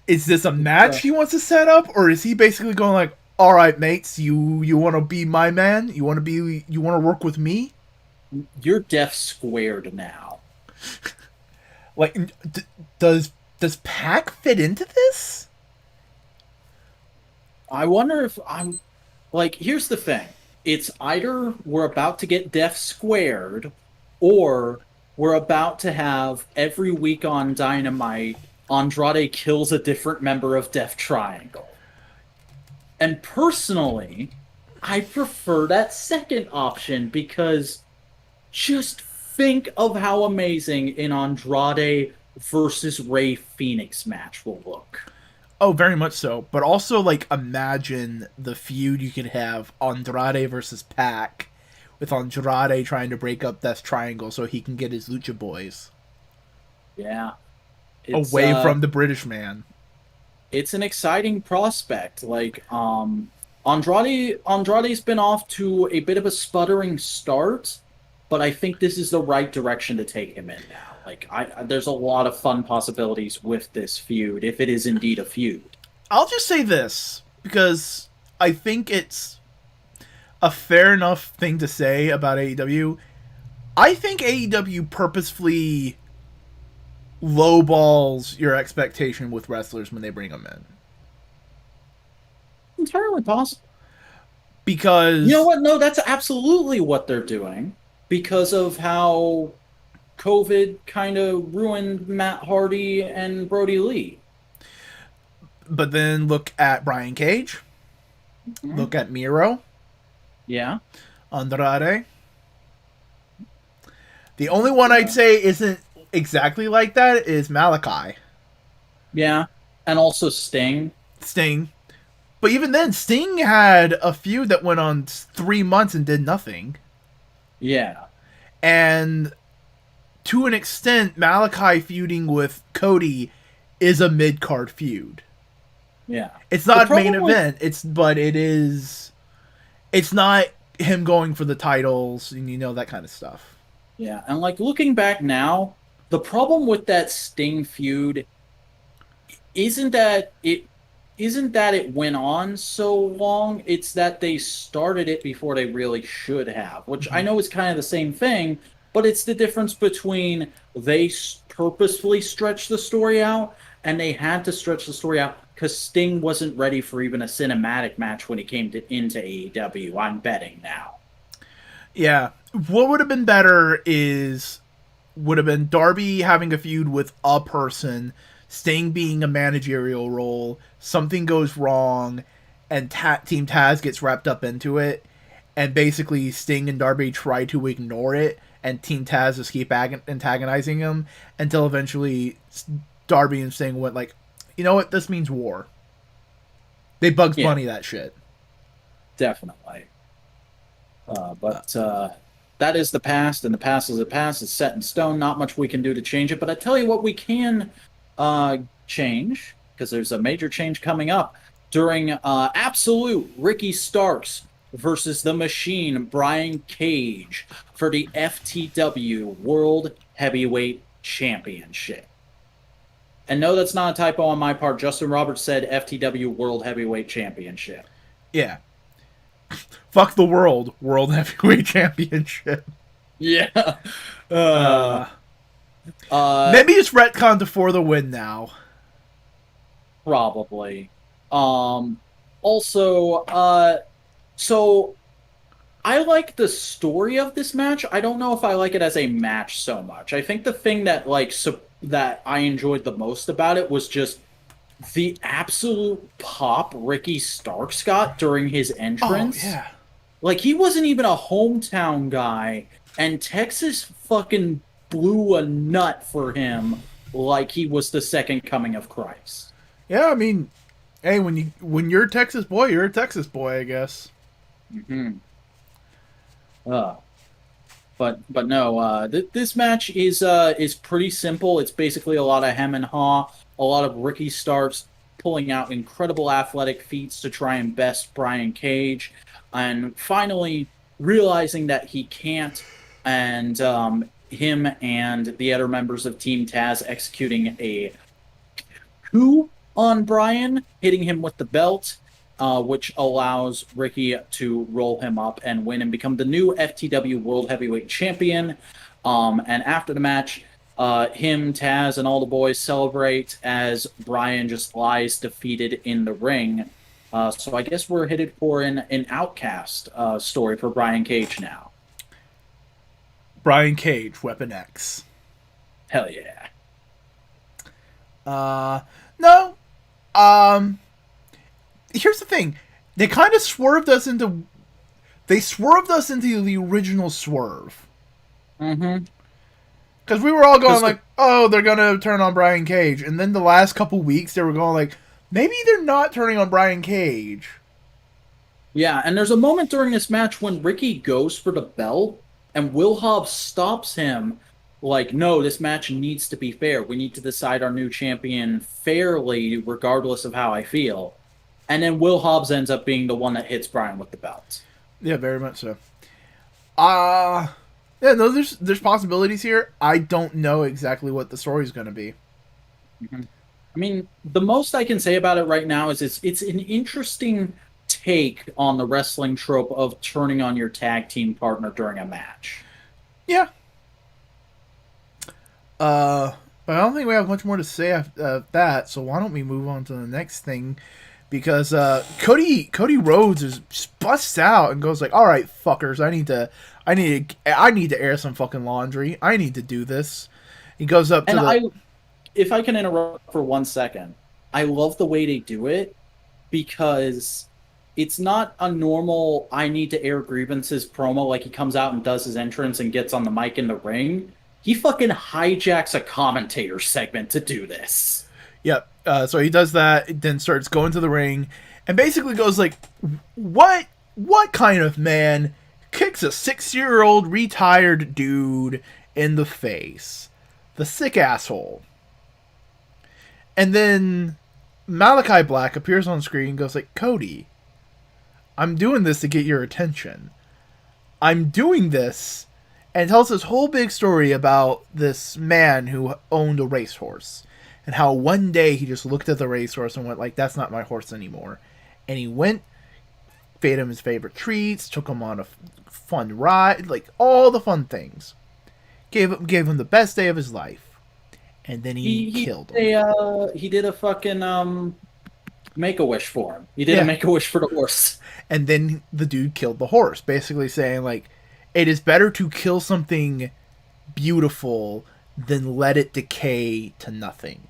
B: Is this a match he wants to set up, or is he basically going like, "All right, mates, you want to be my man? You want to work with me?"
A: You're deaf squared now.
B: Like, does Pac fit into this?
A: I wonder if I'm like, here's the thing. It's either we're about to get deaf squared or we're about to have every week on Dynamite, Andrade kills a different member of Death Triangle. And personally, I prefer that second option because just think of how amazing an Andrade versus Ray Phoenix match will look.
B: Oh, very much so. But also, like, imagine the feud you could have Andrade versus Pac, with Andrade trying to break up Death Triangle so he can get his Lucha Boys
A: Yeah. It's
B: away from the British man.
A: it's an exciting prospect. Like Andrade's been off to a bit of a sputtering start, but I think this is the right direction to take him in now. Like there's a lot of fun possibilities with this feud if it is indeed a feud.
B: I'll just say this, because I think it's a fair enough thing to say about AEW. I think AEW purposefully lowballs your expectation with wrestlers when they bring them in.
A: Entirely possible. You know
B: Because
A: what? No, that's absolutely what they're doing because of how. COVID kind of ruined Matt Hardy and Brody Lee.
B: But then look at Brian Cage.
A: Mhm.
B: Look at Miro,
A: Yeah,
B: Andrade. The only
A: and
B: one I'd say isn't exactly like that is Malachi.
A: yeah, and also Sting.
B: Sting. But even then, Sting had a feud that went on 3 months and did nothing.
A: Yeah,
B: And to an extent, Malachi feuding with Cody is a mid card feud.
A: yeah.
B: It's
A: The
B: not main
A: problem with
B: event. But it is. It's not him going for the titles and that kind of stuff.
A: yeah, and like looking back now, the problem with that Sting feud isn't that it went on so long. It's that they started it before they really should have, which I
B: Mm-hmm.
A: know is kind of the same thing, but it's the difference between they purposefully stretched the story out and they had to stretch the story out because Sting wasn't ready for even a cinematic match when he came into AEW. I'm betting now.
B: Yeah. What would have been better is would have been Darby having a feud with a person, Sting being a managerial role, something goes wrong, and Team Taz gets wrapped up into it, and basically Sting and Darby try to ignore it, and Team Taz just keep antagonizing him until eventually Darby and Sting went like, you know what, this means war. They Bugs
A: Yeah,
B: Bunny that shit.
A: definitely. But that is the past, and the past is the past. It's set in stone. Not much we can do to change it. But I tell you what, we can uh, change because there's a major change coming up during Absolute Ricky Starks versus the Machine Brian Cage for the FTW World Heavyweight Championship. And no, that's not a typo on my part. Justin Roberts said FTW World Heavyweight Championship.
B: Yeah. Fuck the World Heavyweight Championship.
A: Yeah. Uh,
B: Uh,
A: uh,
B: Maybe it's retcon to for the win now.
A: Probably. Um, Also, so I like the story of this match. I don't know if I like it as a match so much. I think the thing that that I enjoyed the most about it was just the absolute pop Ricky Starks got during his
B: Oh
A: entrance.
B: yeah.
A: Like he wasn't even a hometown guy, and Texas fucking blew a nut for him like he was the second coming of Christ.
B: Yeah, I mean, hey, when you're a Texas boy, you're a Texas boy, I guess.
A: Hmm. Uh, but no, this match is pretty simple. It's basically a lot of hem and haw, a lot of Ricky Starks pulling out incredible athletic feats to try and best Brian Cage, and finally realizing that he can't, and him and the other members of Team Taz executing a coup on Brian, hitting him with the belt, which allows Ricky to roll him up and win and become the new FTW World Heavyweight Champion. And after the match, him, Taz, and all the boys celebrate as Brian just lies defeated in the ring. So I guess we're headed for an Outcast story for Brian Cage now.
B: Brian Cage, Weapon X.
A: Hell yeah.
B: Uh, no. Um, Here's the thing. They kind of swerved us into. They swerved us into the original swerve.
A: Mm-hmm.
B: Because we were all going
A: Because
B: like, oh, they're gonna turn on Brian Cage, and then the last couple weeks they were going like, maybe they're not turning on Brian Cage.
A: Yeah, and there's a moment during this match when Ricky goes for the belt and Will Hobbs stops him like, no, this match needs to be fair. We need to decide our new champion fairly, regardless of how I feel. And then Will Hobbs ends up being the one that hits Brian with the belt.
B: Yeah, very much so. Uh yeah, no, there's possibilities here. I don't know exactly what the story's gonna be.
A: Mhm. I mean, the most I can say about it right now is it's an interesting take on the wrestling trope of turning on your tag team partner during a match.
B: Yeah. But I don't think we have much more to say after that. So why don't we move on to the next thing, because Cody Rhodes is just busts out and goes like, "All right, fuckers, I need to air some fucking laundry. I need to do this." He goes up to
A: And
B: the
A: if I can interrupt for 1 second, I love the way they do it because it's not a normal "I need to air grievances" promo. Like he comes out and does his entrance and gets on the mic in the ring. He fucking hijacks a commentator segment to do this.
B: yep. So he does that, then starts going to the ring, and basically goes like, "What kind of man kicks a 6-year-old retired dude in the face? The sick asshole." And then Malachi Black appears on screen and goes like, "Cody, I'm doing this to get your attention. I'm doing this," and tells this whole big story about this man who owned a racehorse and how one day he just looked at the racehorse and went like, "That's not my horse anymore." And he went, fed him his favorite treats, took him on a fun ride, like all the fun things. Gave him the best day of his life, and then he killed him.
A: He did a fucking make a wish for him. He did a
B: Yeah,
A: make a wish for the horse.
B: and then the dude killed the horse, basically saying like, it is better to kill something beautiful than let it decay to nothing.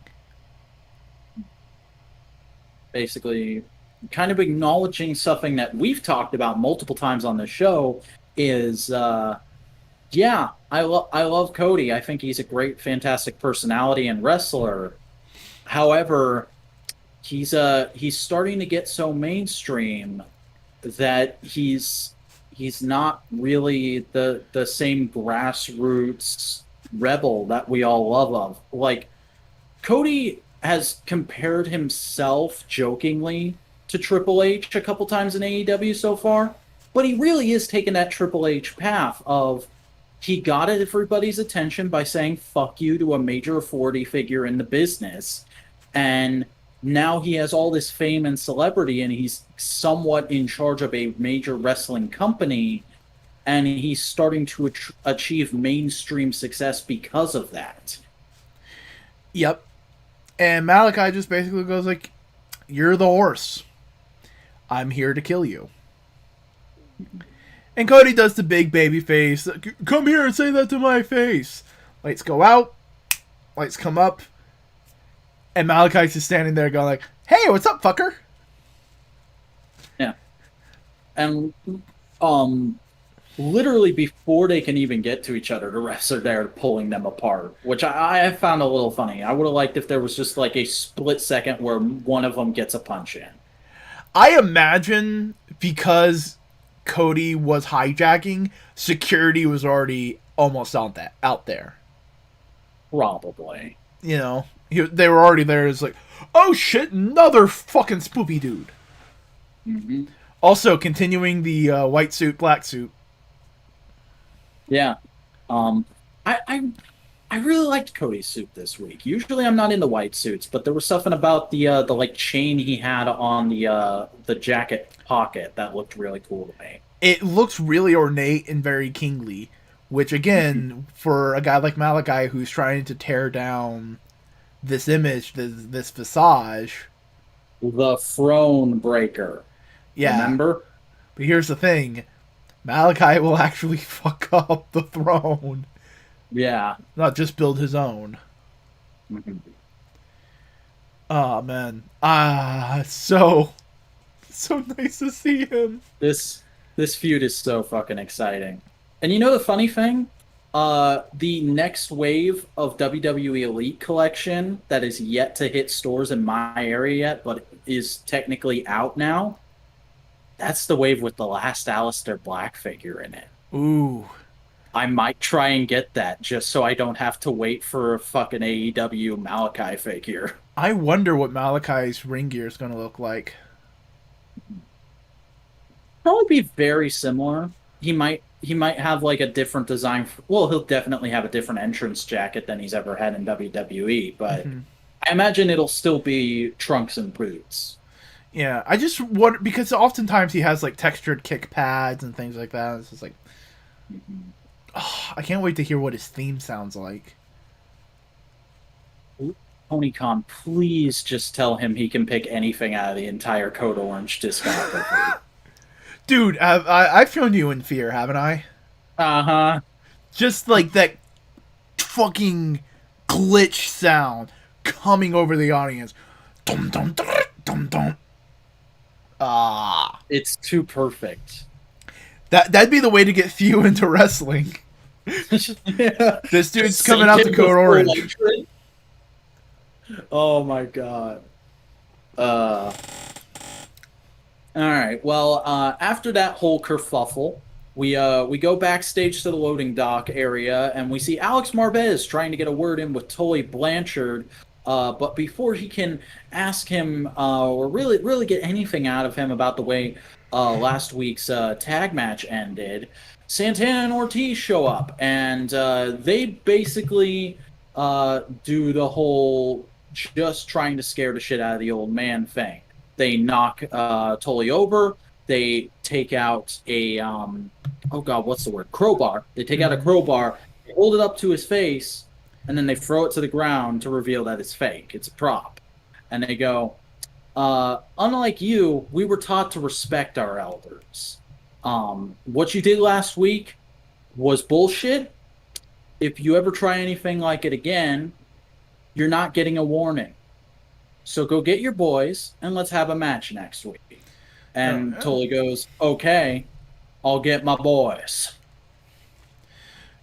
A: Basically, kind of acknowledging something that we've talked about multiple times on the show is yeah, I love Cody. I think he's a great, fantastic personality and wrestler. However, he's starting to get so mainstream that he's not really the same grassroots rebel that we all love of. Like Cody has compared himself jokingly to Triple H a couple times in AEW so far, but he really is taking that Triple H path of he got everybody's attention by saying fuck you to a major authority figure in the business. And now he has all this fame and celebrity, and he's somewhat in charge of a major wrestling company, and he's starting to achieve mainstream success because of that.
B: Yep. And Malachi just basically goes like, "You're the horse. I'm here to kill you." And Cody does the big baby face. "Come here and say that to my face." Lights go out. Lights come up. And Malachi's just standing there going like, "Hey, what's up, fucker?"
A: Yeah. And literally before they can even get to each other, the refs are there pulling them apart, which I found a little funny. I would have liked if there was just like a split second where one of them gets a punch in.
B: I imagine because Cody was hijacking, security was already almost out there.
A: Probably.
B: You know, they were already there. It's like, "Oh shit, another fucking spoopy dude."
A: Mm-hmm.
B: Also, continuing the white suit, black suit.
A: Yeah. I really liked Cody's suit this week. Usually I'm not into white suits, but there was something about the like chain he had on the jacket pocket that looked really cool to me.
B: It looks really ornate and very kingly, which again, for a guy like Malachi who's trying to tear down this image, this visage.
A: The throne breaker.
B: Yeah.
A: Remember?
B: But here's the thing. Malachi will actually fuck up the throne,
A: Yeah.
B: not just build his own.
A: Mhm.
B: Oh man. So nice to see him.
A: This feud is so fucking exciting. And you know the funny thing? The next wave of WWE Elite collection that is yet to hit stores in my area yet, but is technically out now. That's the wave with the last Aleister Black figure in it.
B: Ooh.
A: I might try and get that just so I don't have to wait for a fucking AEW Malachi figure.
B: I wonder what Malachi's ring gear is going to look like.
A: Probably be very similar. He might have like a different design. Well, he'll definitely have a different entrance jacket than he's ever had in WWE, but
B: Mm-hmm.
A: I imagine it'll still be trunks and boots.
B: Yeah, I just wonder because oftentimes he has like textured kick pads and things like that. It's just like,
A: Mhm.
B: I can't wait to hear what his theme sounds like.
A: Tony Khan, please just tell him he can pick anything out of the entire Code Orange discography.
B: Dude, I've shown you in Fear, haven't I?
A: Uh huh.
B: Just like that fucking glitch sound coming over the audience. Dum dum dum dum dum. Ah,
A: It's too perfect.
B: that'd be the way to get few into wrestling.
A: Yeah.
B: This dude's
A: Just
B: coming
A: sink
B: out to
A: in
B: Code
A: before
B: Orange.
A: Electric. Oh my god. Uh, all right. Well, after that whole kerfuffle, we go backstage to the loading dock area, and we see Alex Marbez trying to get a word in with Tully Blanchard. But before he can ask him or really get anything out of him about the way last week's tag match ended, Santana and Ortiz show up, and they basically do the whole just trying to scare the shit out of the old man thing. They knock Tully over. They take out a oh god, what's the word? Crowbar. They take out a crowbar, hold it up to his face, and then they throw it to the ground to reveal that it's fake. It's a prop. And they go, unlike you, we were taught to respect our elders. What you did last week was bullshit. If you ever try anything like it again, you're not getting a warning. So go get your boys and let's have a match next week. And Tully goes, okay, I'll get my boys.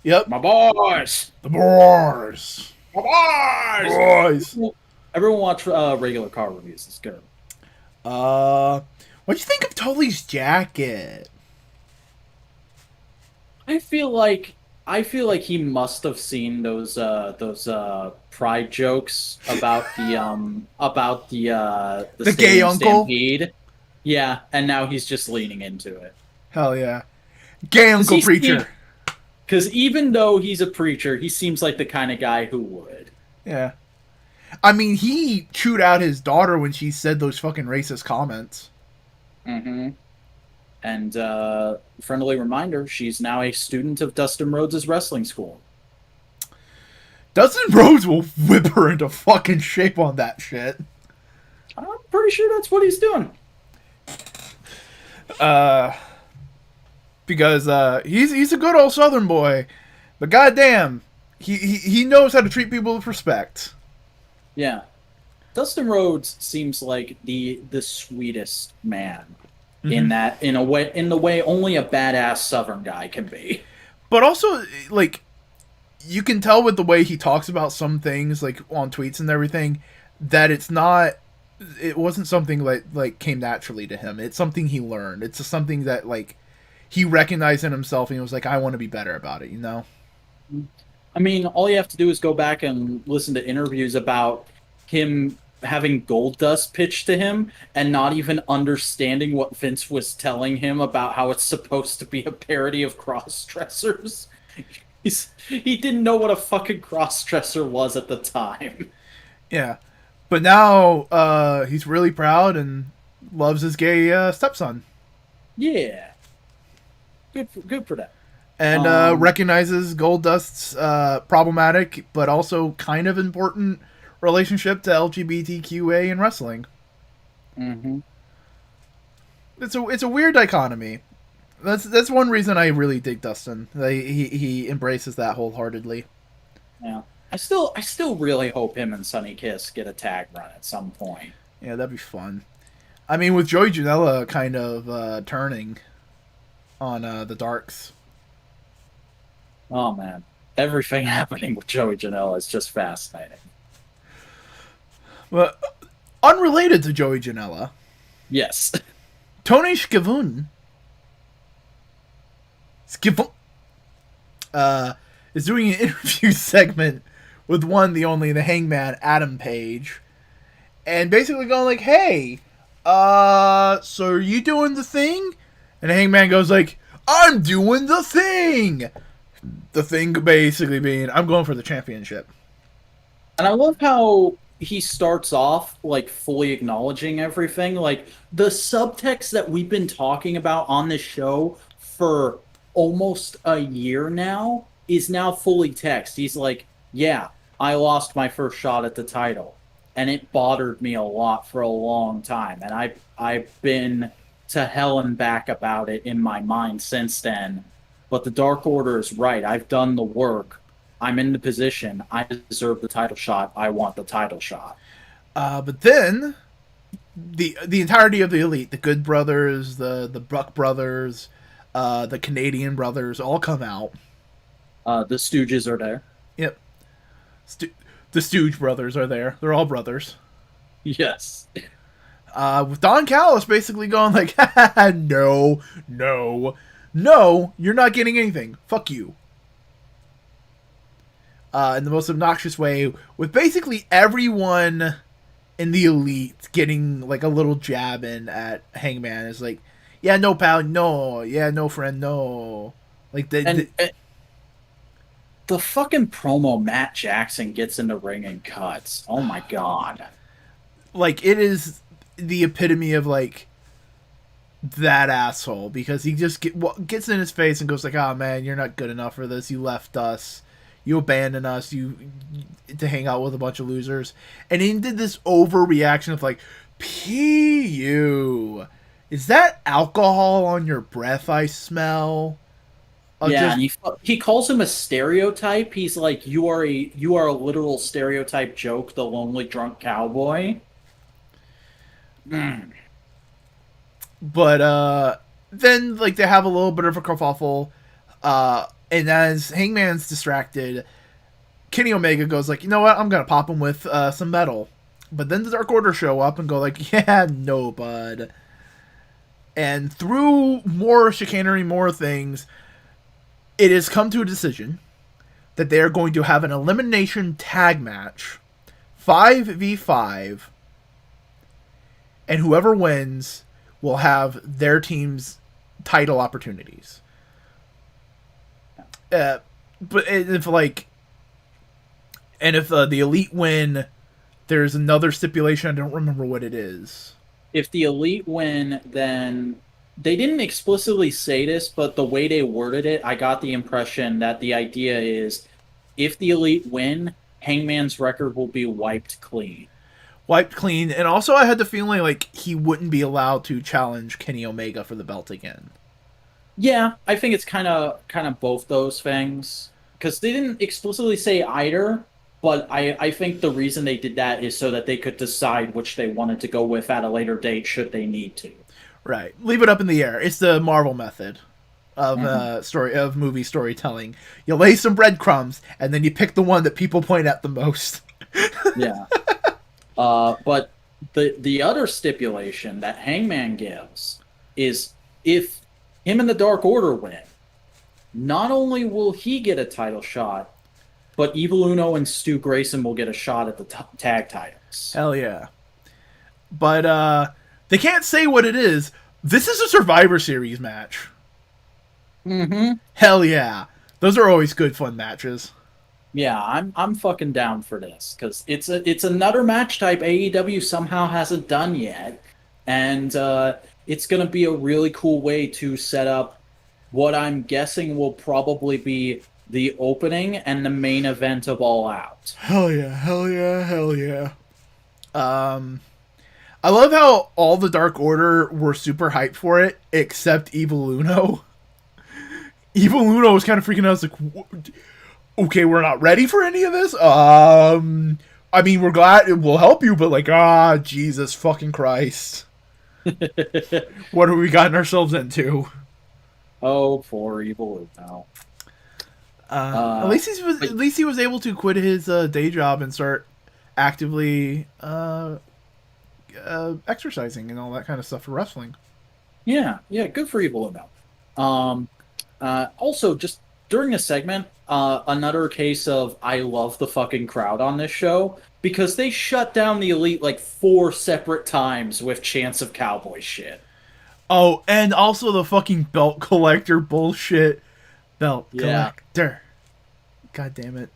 B: Yep.
A: My boys.
B: The boys.
A: My
B: Boys.
A: Everyone watch regular car reviews. It's good.
B: What'd you think of Tully's jacket?
A: I feel like he must have seen those pride jokes about the
B: The gay
A: stadium
B: uncle?
A: stampede. Yeah, and now he's just leaning into it.
B: Hell yeah. Gay uncle preacher.
A: Because even though he's a preacher, he seems like the kind of guy who would.
B: Yeah. I mean, he chewed out his daughter when she said those fucking racist comments.
A: Mm-hmm. And friendly reminder, she's now a student of Dustin Rhodes' wrestling school.
B: Dustin Rhodes will whip her into fucking shape on that shit.
A: I'm pretty sure that's what he's doing.
B: Because he's a good old Southern boy, but goddamn, he knows how to treat people with respect.
A: Yeah. Dustin Rhodes seems like the sweetest man in the way only a badass Southern guy can be.
B: But also, like, you can tell with the way he talks about some things, like on tweets and everything, that it wasn't something like came naturally to him. It's something he learned. It's something that like he recognized in himself, and he was like, I want to be better about it, you know?
A: I mean, all you have to do is go back and listen to interviews about him having Goldust pitched to him and not even understanding what Vince was telling him about how it's supposed to be a parody of cross-dressers. He didn't know what a fucking cross-dresser was at the time.
B: Yeah. But now he's really proud and loves his gay stepson.
A: Yeah. Good for that.
B: And recognizes Goldust's problematic but also kind of important relationship to LGBTQA in wrestling.
A: Mm-hmm.
B: It's a weird dichotomy. That's one reason I really dig Dustin. He embraces that wholeheartedly.
A: Yeah. I still really hope him and Sonny Kiss get a tag run at some point.
B: Yeah, that'd be fun. I mean, with Joey Janela kind of turning on the Darks.
A: Oh man, everything happening with Joey Janela is just fascinating.
B: But unrelated to Joey Janela,
A: Yes.
B: Tony Schiavone is doing an interview segment with the only, the Hangman, Adam Page, and basically going like, "Hey, so are you doing the thing?" And the Hangman goes like, "I'm doing the thing." The thing basically being, "I'm going for the championship."
A: And I love how he starts off like fully acknowledging everything. Like the subtext that we've been talking about on this show for almost a year now is now fully text. He's like, yeah, I lost my first shot at the title, and it bothered me a lot for a long time. And I've been to hell and back about it in my mind since then. But the Dark Order is right. I've done the work. I'm in the position. I deserve the title shot. I want the title shot.
B: But then the entirety of the elite, the Good Brothers, the Buck Brothers, the Canadian Brothers, all come out.
A: The Stooges are there.
B: Yep, the Stooge Brothers are there. They're all brothers.
A: Yes.
B: With Don Callis basically going like, no, no, no, you're not getting anything. Fuck you. In the most obnoxious way, with basically everyone in the elite getting like a little jab in at Hangman. It's like, yeah, no, pal, no, yeah, no, friend, no. Like
A: And the fucking promo Matt Jackson gets in the ring and cuts. Oh my god.
B: like it is the epitome of like that asshole because he just gets in his face and goes like, "Oh man, you're not good enough for this. You left us. You abandoned us. You to hang out with a bunch of losers." And he did this overreaction of like, "Pu, is that alcohol on your breath? I smell."
A: Yeah,
B: Just
A: and he calls him a stereotype. He's like, you are a literal stereotype joke, the lonely drunk cowboy. Mm.
B: but then like they have a little bit of a kerfuffle. And as Hangman's distracted, Kenny Omega goes like, you know what, I'm gonna pop him with some metal. But then the Dark Order show up and go like, yeah, no, bud. And through more chicanery, more things, it has come to a decision that they are going to have an elimination tag match, 5v5, and whoever wins will have their team's title opportunities. But if like, and if the elite win, there's another stipulation. I don't remember what it is.
A: If the elite win, then they didn't explicitly say this, but the way they worded it, I got the impression that the idea is if the elite win, Hangman's record will be wiped clean.
B: Wiped clean, and also I had the feeling like he wouldn't be allowed to challenge Kenny Omega for the belt again.
A: Yeah, I think it's kind of both those things because they didn't explicitly say either, but I think the reason they did that is so that they could decide which they wanted to go with at a later date should they need to.
B: Right, leave it up in the air. It's the Marvel method of
A: Mhm.
B: story of movie storytelling. You lay some breadcrumbs, and then you pick the one that people point at the most.
A: Yeah. But the other stipulation that Hangman gives is if him and the Dark Order win, not only will he get a title shot, but Evil Uno and Stu Grayson will get a shot at the tag titles.
B: Hell yeah! But they can't say what it is. This is a Survivor Series match.
A: Mm-hmm.
B: Hell yeah! Those are always good, fun matches.
A: Yeah, I'm fucking down for this because it's another match type AEW somehow hasn't done yet, and it's gonna be a really cool way to set up what I'm guessing will probably be the opening and the main event of All Out.
B: Hell yeah! Hell yeah! Hell yeah! I love how all the Dark Order were super hyped for it, except Evil Uno. Evil Uno was kind of freaking out. I was like, okay, we're not ready for any of this. I mean, we're glad it will help you, but like, Jesus fucking Christ, what have we gotten ourselves into?
A: Oh, poor Evil Uno.
B: At
A: Uh,
B: least
A: but
B: at least he was able to quit his day job and start actively exercising and all that kind of stuff for wrestling.
A: yeah, yeah, good for Evil Uno. Also, just during this segment, another case of I love the fucking crowd on this show because they shut down the Elite like 4 separate times with chants of cowboy shit.
B: Oh, and also the fucking belt collector bullshit. Belt
A: Yeah,
B: collector. God damn it.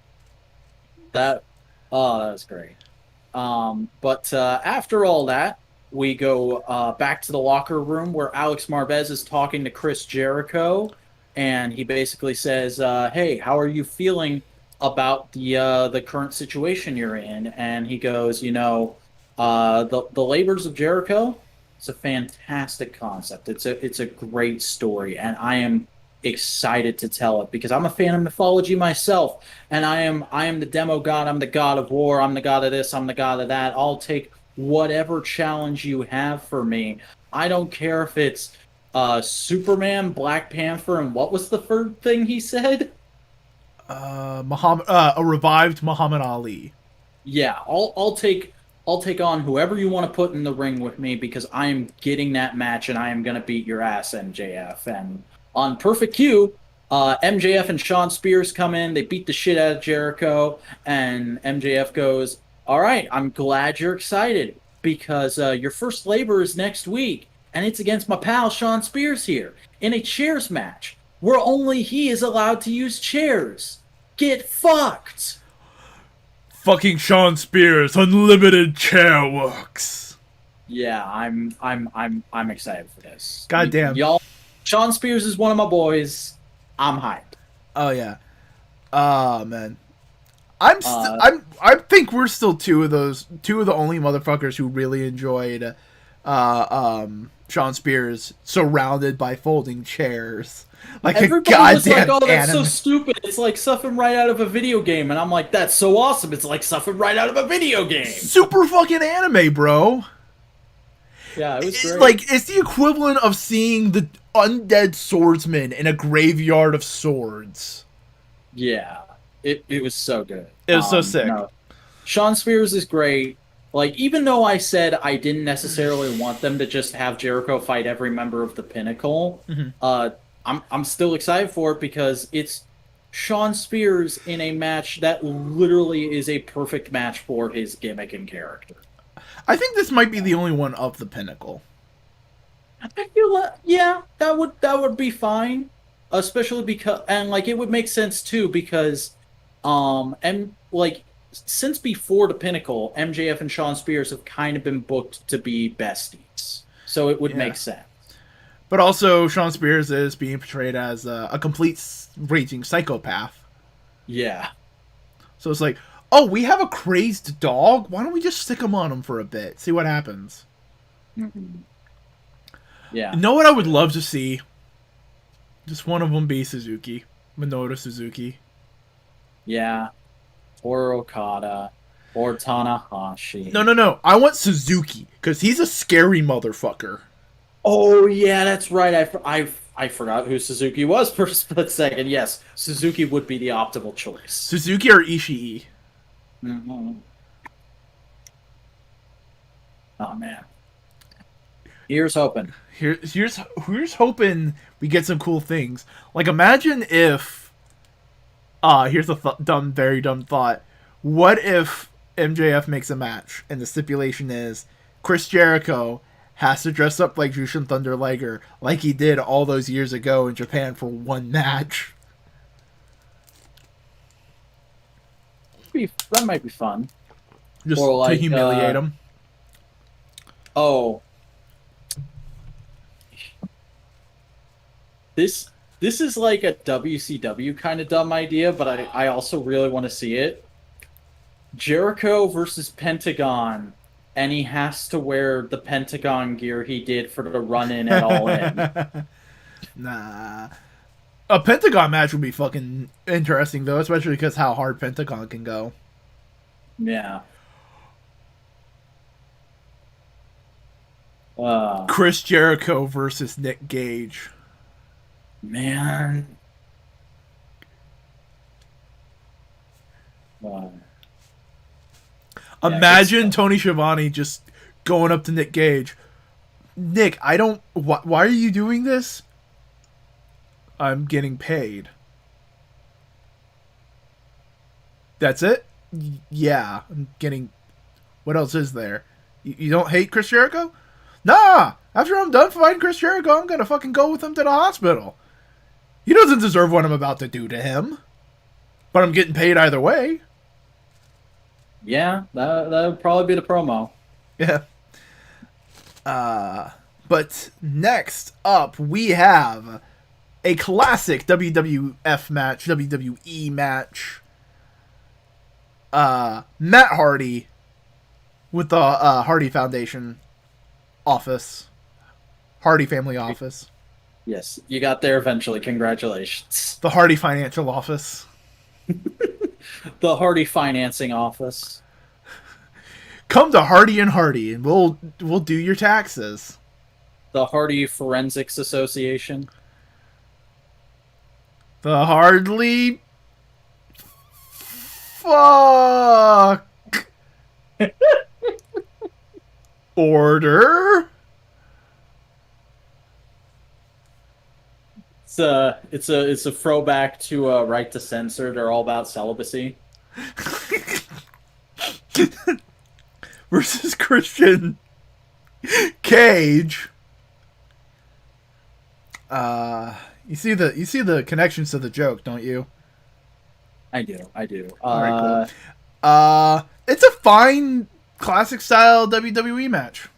A: that that was great. But after all that, we go back to the locker room where Alex Marvez is talking to Chris Jericho, and he basically says, "Hey, how are you feeling about the current situation you're in, and he goes, the labors of Jericho. It's a fantastic concept. It's a great story, and I am excited to tell it because I'm a fan of mythology myself, and I am the demo god. I'm the god of war. I'm the god of this. I'm the god of that. I'll take whatever challenge you have for me. I don't care if it's Superman, Black Panther, and what was the third thing he said?
B: A revived Muhammad Ali.
A: Yeah, I'll take on whoever you want to put in the ring with me because I am getting that match and I am gonna beat your ass, MJF. And on perfect cue, MJF and Shawn Spears come in. They beat the shit out of Jericho, and MJF goes, "All right, I'm glad you're excited because your first labor is next week, and it's against my pal Shawn Spears here in a chairs match where only he is allowed to use chairs. Get fucked."
B: Fucking Shawn Spears, unlimited chair works.
A: Yeah, I'm excited for this.
B: Goddamn.
A: Y'all, Sean Spears is one of my boys. I'm hyped.
B: Oh yeah. Oh man. I'm st-
A: Uh,
B: I think we're still two of the only motherfuckers who really enjoyed Sean Spears surrounded by folding chairs. Like a
A: Everybody was like,
B: goddamn
A: "Oh, that's so
B: anime.
A: stupid. It's like something right out of a video game." And I'm like, "That's so awesome. It's like something right out of a video game."
B: Super fucking anime, bro.
A: Yeah, it was great.
B: Like it's the equivalent of seeing the undead swordsman in a graveyard of swords.
A: Yeah, it was so good.
B: It was so sick.
A: No, Sean Spears is great. Like, even though I said I didn't necessarily want them to just have Jericho fight every member of the Pinnacle,
B: Mhm.
A: I'm still excited for it because it's Sean Spears in a match that literally is a perfect match for his gimmick and character.
B: I think this might be the only one of the Pinnacle.
A: I feel like, yeah, that would be fine, especially because, and like it would make sense too because and like since before the Pinnacle, MJF and Sean Spears have kind of been booked to be besties, so it would
B: Yeah.
A: make sense.
B: But also, Sean Spears is being portrayed as a complete raging psychopath.
A: Yeah.
B: So it's like, oh, we have a crazed dog? Why don't we just stick him on him for a bit? See what happens.
A: Yeah.
B: You know what I would love to see? Just one of them be Suzuki. Minoru Suzuki.
A: Yeah. Or Okada. Or Tanahashi.
B: No. I want Suzuki. Because he's a scary motherfucker.
A: Oh, yeah, that's right. I forgot who Suzuki was for a split second. Yes, Suzuki would be the optimal choice.
B: Suzuki or Ishii?
A: Mhm. Oh, man. Here's hoping.
B: Here's hoping we get some cool things. Like, imagine if... here's a very dumb thought. What if MJF makes a match, and the stipulation is Chris Jericho has to dress up like Jushin Thunder Liger, like he did all those years ago in Japan for one match?
A: That might be fun.
B: Just
A: Or
B: to
A: like,
B: humiliate him.
A: Oh, this is like a WCW kind of dumb idea, but I also really want to see it. Jericho versus Pentagon, and he has to wear the Pentagon gear he did for the run-in at All In.
B: Nah. A Pentagon match would be fucking interesting, though, especially because how hard Pentagon can go.
A: Yeah.
B: Chris Jericho versus Nick Gage.
A: Man. Uh,
B: Imagine Tony Schiavone just going up to Nick Gage. Nick, I don't... Why are you doing this? I'm getting paid. That's it? Yeah, I'm getting... What else is there? You don't hate Chris Jericho? Nah! After I'm done fighting Chris Jericho, I'm gonna fucking go with him to the hospital. He doesn't deserve what I'm about to do to him. But I'm getting paid either way.
A: Yeah, that would probably be the promo.
B: Yeah. But next up, we have a classic WWF match, WWE match. Matt Hardy with the Hardy Foundation office, Hardy Family Office,
A: Yes, you got there eventually. Congratulations.
B: the Hardy Financial Office.
A: The Hardy Financing Office.
B: Come to Hardy and Hardy, and we'll do your taxes.
A: The Hardy Forensics Association.
B: The Hardly Fuck Order.
A: It's a throwback to Right to Censor. They're all about celibacy.
B: Versus Christian Cage. You see the connections to the joke, don't you?
A: I do. I do.
B: All right, cool. It's a fine classic style WWE match.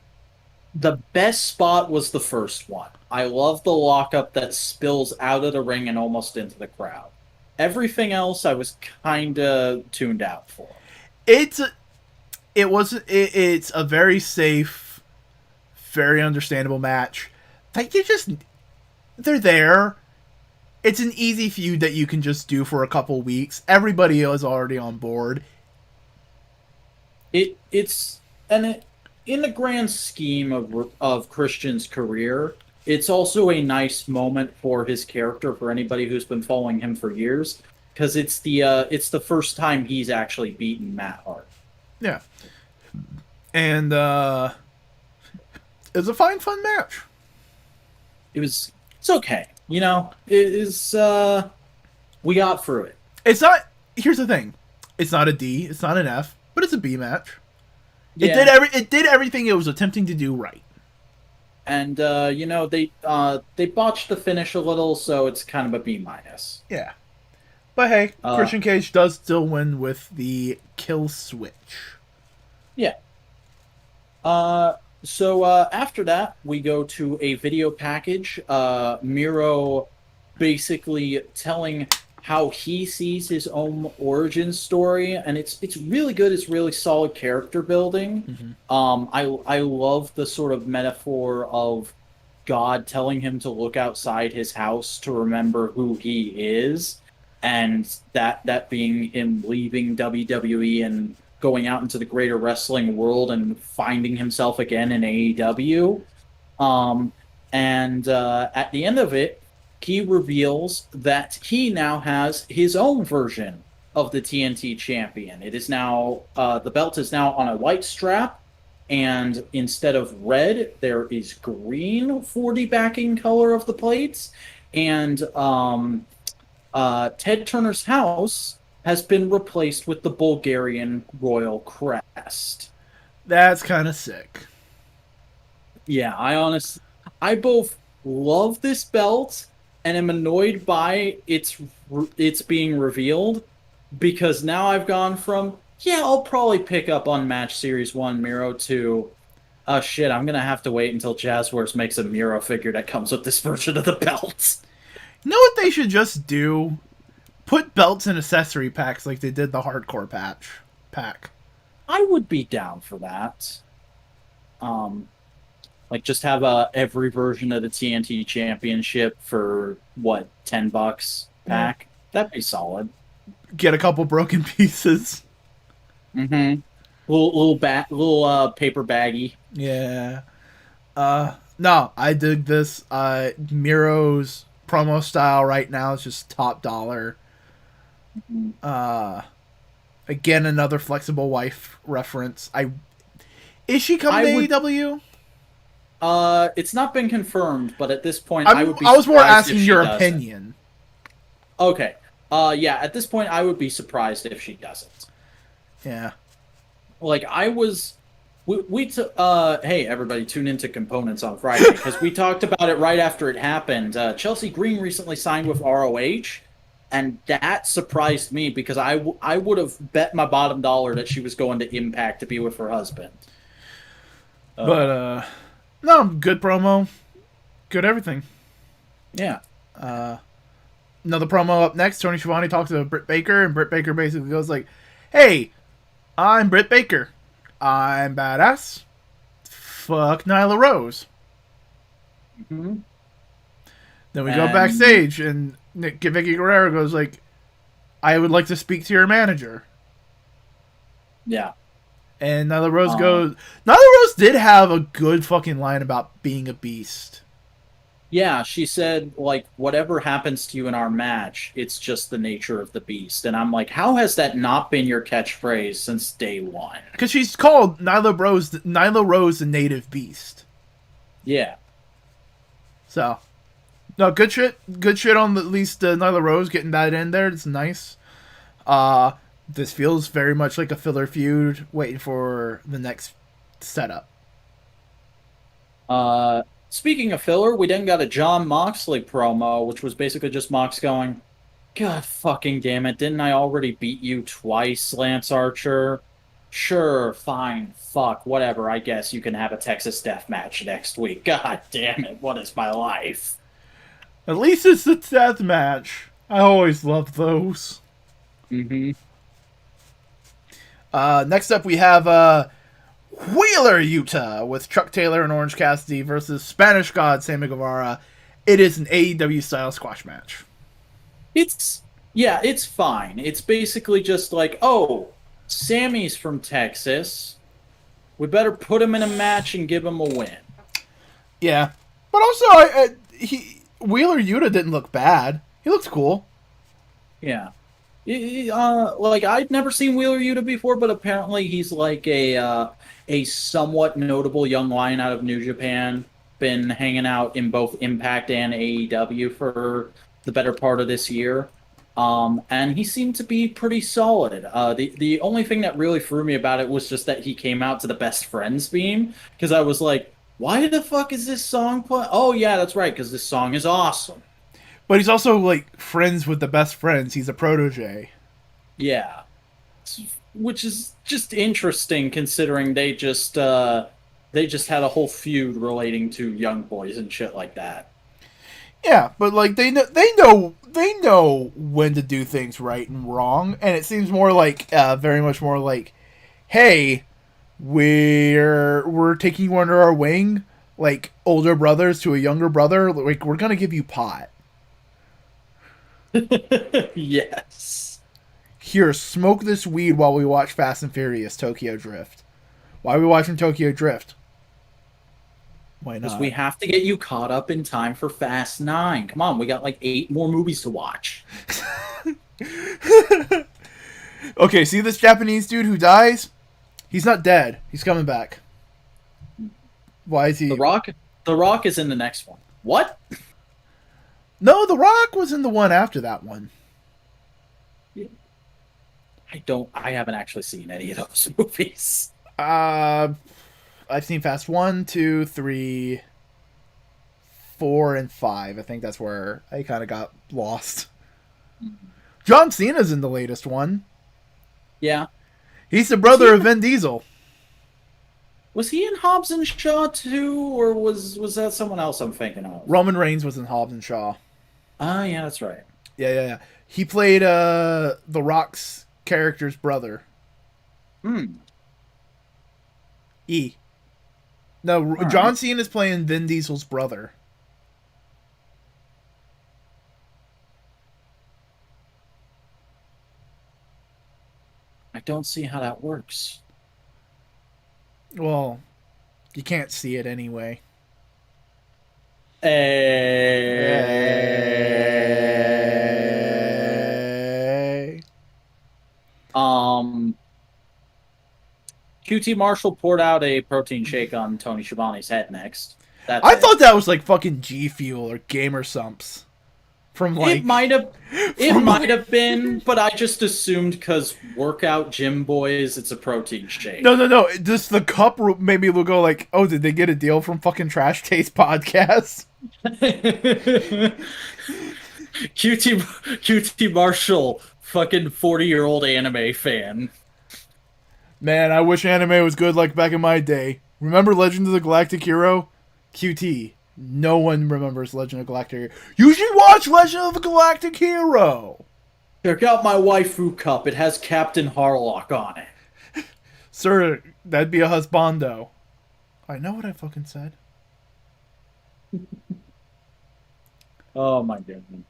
A: The best spot was the first one. I love the lockup that spills out of the ring and almost into the crowd. Everything else I was kind of tuned out for.
B: It's a very safe, very understandable match. Like they're there. It's an easy feud that you can just do for a couple weeks. Everybody is already on board.
A: In the grand scheme of Christian's career, it's also a nice moment for his character for anybody who's been following him for years, because it's the first time he's actually beaten Matt Hart.
B: Yeah, and it's a fine, fun match.
A: It's okay, you know. It is we got through it.
B: It's not. Here's the thing. It's not a D. It's not an F. But it's a B match.
A: Yeah.
B: It did everything it was attempting to do right.
A: And you know, they botched the finish a little, so it's kind of a B minus.
B: Yeah. But hey, Christian Cage does still win with the kill switch.
A: Yeah. So after that, we go to a video package. Miro basically telling how he sees his own origin story, and it's really good. It's really solid character building.
B: Mm-hmm.
A: I love the sort of metaphor of God telling him to look outside his house to remember who he is, and that being him leaving WWE and going out into the greater wrestling world and finding himself again in AEW. And at the end of it, he reveals that he now has his own version of the TNT champion. It is now, the belt is now on a white strap, and instead of red, there is green for the backing color of the plates. And Ted Turner's house has been replaced with the Bulgarian royal crest.
B: That's kind of sick.
A: Yeah, I both love this belt and am annoyed by it's being revealed, because now I've gone from, yeah, I'll probably pick up on Match Series 1 Miro to, oh shit, I'm gonna have to wait until Jazzwares makes a Miro figure that comes with this version of the belt.
B: You know what they should just do? Put belts in accessory packs like they did the hardcore pack.
A: I would be down for that. Like, just have every version of the TNT Championship for what, $10 pack? Yeah. That'd be solid.
B: Get a couple broken pieces.
A: Mm-hmm. Little paper baggy.
B: Yeah. No, I dig this. Miro's promo style right now is just top dollar.
A: Mm-hmm.
B: Again, another flexible wife reference. Is she coming to AEW?
A: It's not been confirmed, but at this point,
B: I was more asking your opinion.
A: Okay. Yeah, at this point, I would be surprised if she doesn't.
B: Yeah.
A: Like, hey, everybody, tune into Components on Friday, because we talked about it right after it happened. Chelsea Green recently signed with ROH, and that surprised me, because I would have bet my bottom dollar that she was going to Impact to be with her husband.
B: But, no, good promo. Good everything.
A: Yeah.
B: Another promo up next. Tony Schiavone talks to Britt Baker, and Britt Baker basically goes like, hey, I'm Britt Baker. I'm badass. Fuck Nyla Rose.
A: Hmm.
B: Then we go
A: And
B: backstage, and Vicky Guerrero goes like, "I would like to speak to your manager."
A: yeah,
B: And Nyla Rose
A: uh,
B: goes, Nyla Rose did have a good fucking line about being a beast.
A: yeah, she said, like, whatever happens to you in our match, it's just the nature of the beast. And I'm like, how has that not been your catchphrase since day one?
B: Because she's called Nyla Rose the native beast.
A: Yeah.
B: So, no, good shit. Good shit on at least Nyla Rose getting that in there. It's nice. Uh, this feels very much like a filler feud waiting for the next setup.
A: Speaking of filler, we then got a John Moxley promo, which was basically just Mox going, God fucking damn it, didn't I already beat you twice, Lance Archer? Sure, fine, fuck, whatever, I guess you can have a Texas death match next week. God damn it, what is my life?
B: At least it's a death match. I always love those.
A: Mm-hmm.
B: Next up, we have Wheeler, Utah, with Chuck Taylor and Orange Cassidy versus Spanish God Sammy Guevara. It is an AEW style squash match.
A: It's, yeah, it's fine. It's basically just like, oh, Sammy's from Texas. We better put him in a match and give him a win.
B: Yeah, but also, Wheeler Yuta didn't look bad. He looks cool.
A: Yeah. Like I'd never seen Wheeler Yuta before, but apparently he's like a somewhat notable young lion out of New Japan. Been hanging out in both Impact and AEW for the better part of this year. And he seemed to be pretty solid. The only thing that really threw me about it was just that he came out to the Best Friends theme because I was like, why the fuck is this song play? Oh yeah, that's right, because this song is awesome.
B: But he's also like friends with the best friends. He's a protege.
A: Yeah. Which is just interesting considering they just had a whole feud relating to young boys and shit like that.
B: Yeah, but like they know when to do things right and wrong, and it seems more like very much more like, hey, we're taking you under our wing, like older brothers to a younger brother. Like we're gonna give you pot.
A: Yes.
B: Here, smoke this weed while we watch Fast and Furious Tokyo Drift. Why are we watching Tokyo Drift? Why
A: Because
B: not?
A: we have to get you caught up in time for Fast 9. Come on, we got like 8 more movies to watch.
B: Okay, see this Japanese dude who dies? He's not dead. He's coming back. Why is he?
A: The Rock is in the next one. What?
B: No, The Rock was in the one after that one.
A: I haven't actually seen any of those movies.
B: Uh, I've seen Fast 1, 2, 3, 4, and 5. I think that's where I kind of got lost. John Cena's in the latest one.
A: Yeah.
B: He's the brother of Vin Diesel.
A: Was he in Hobbs and Shaw too, or was that someone else I'm thinking of?
B: Roman Reigns was in Hobbs and Shaw.
A: Ah, yeah, that's right.
B: Yeah. He played The Rock's character's brother.
A: Hmm.
B: E. No,
A: All
B: John
A: right.
B: Cena is playing Vin Diesel's brother.
A: I don't see how that works.
B: Well, you can't see it anyway.
A: Eh. Um, QT Marshall poured out a protein shake on Tony Schiavone's head next. That's
B: I
A: it.
B: thought that was like fucking G Fuel or Gamer Sumps from like
A: It might have
B: from
A: might have been, but I just assumed because workout gym boys, it's a protein shake.
B: no. Just the cup made me go like, oh, did they get a deal from fucking Trash Taste Podcast?
A: QT Marshall, fucking 40-year-old anime fan.
B: Man, I wish anime was good like back in my day. Remember Legend of the Galactic Hero? QT. No one remembers Legend of Galactic Hero. You should watch Legend of the Galactic Hero!
A: Check out my waifu cup. It has Captain Harlock on it.
B: Sir, that'd be a husbando. I know what I fucking said.
A: Oh my goodness.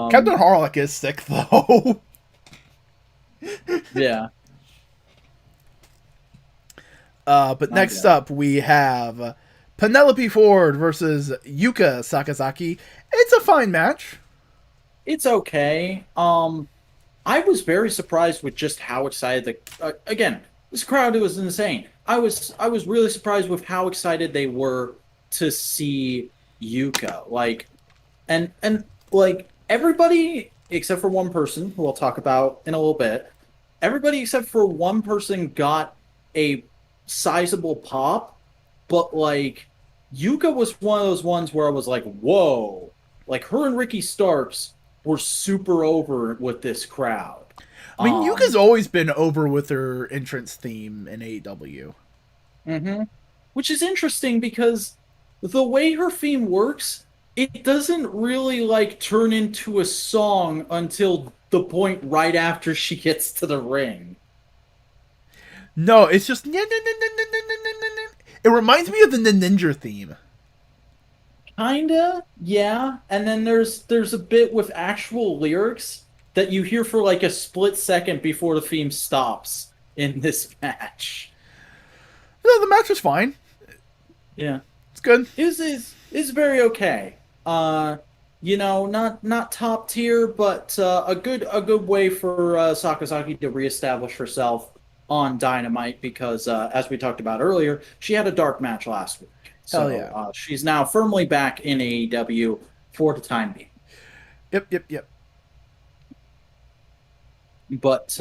B: Captain
A: Um,
B: Harlock is sick though.
A: yeah,
B: But
A: my
B: next
A: God.
B: up we have Penelope Ford versus Yuka Sakazaki. It's a fine match.
A: It's okay. I was very surprised with just how excited again, this crowd was insane. I was really surprised with how excited they were to see Yuka. And like everybody except for one person who I'll talk about in a little bit, everybody except for one person got a sizable pop, but like Yuka was one of those ones where I was like, whoa. Like her and Ricky Starks were super over with this crowd.
B: I mean, Yuka's
A: Um,
B: always been over with her entrance theme in AEW.
A: mhm. Which is interesting because the way her theme works, it doesn't really like turn into a song until the point right after she gets to the ring.
B: No, it's just it reminds me of the Ninja theme.
A: Kinda, yeah. And then there's a bit with actual lyrics that you hear for like a split second before the theme stops in this match.
B: No, the match was fine.
A: Yeah.
B: It's good.
A: Is very okay. Not top tier, but a good way for Sakazaki to reestablish herself on Dynamite because as we talked about earlier, she had a dark match last week.
B: Hell
A: So
B: yeah.
A: she's now firmly back in AEW for the time being.
B: Yep, yep, yep.
A: But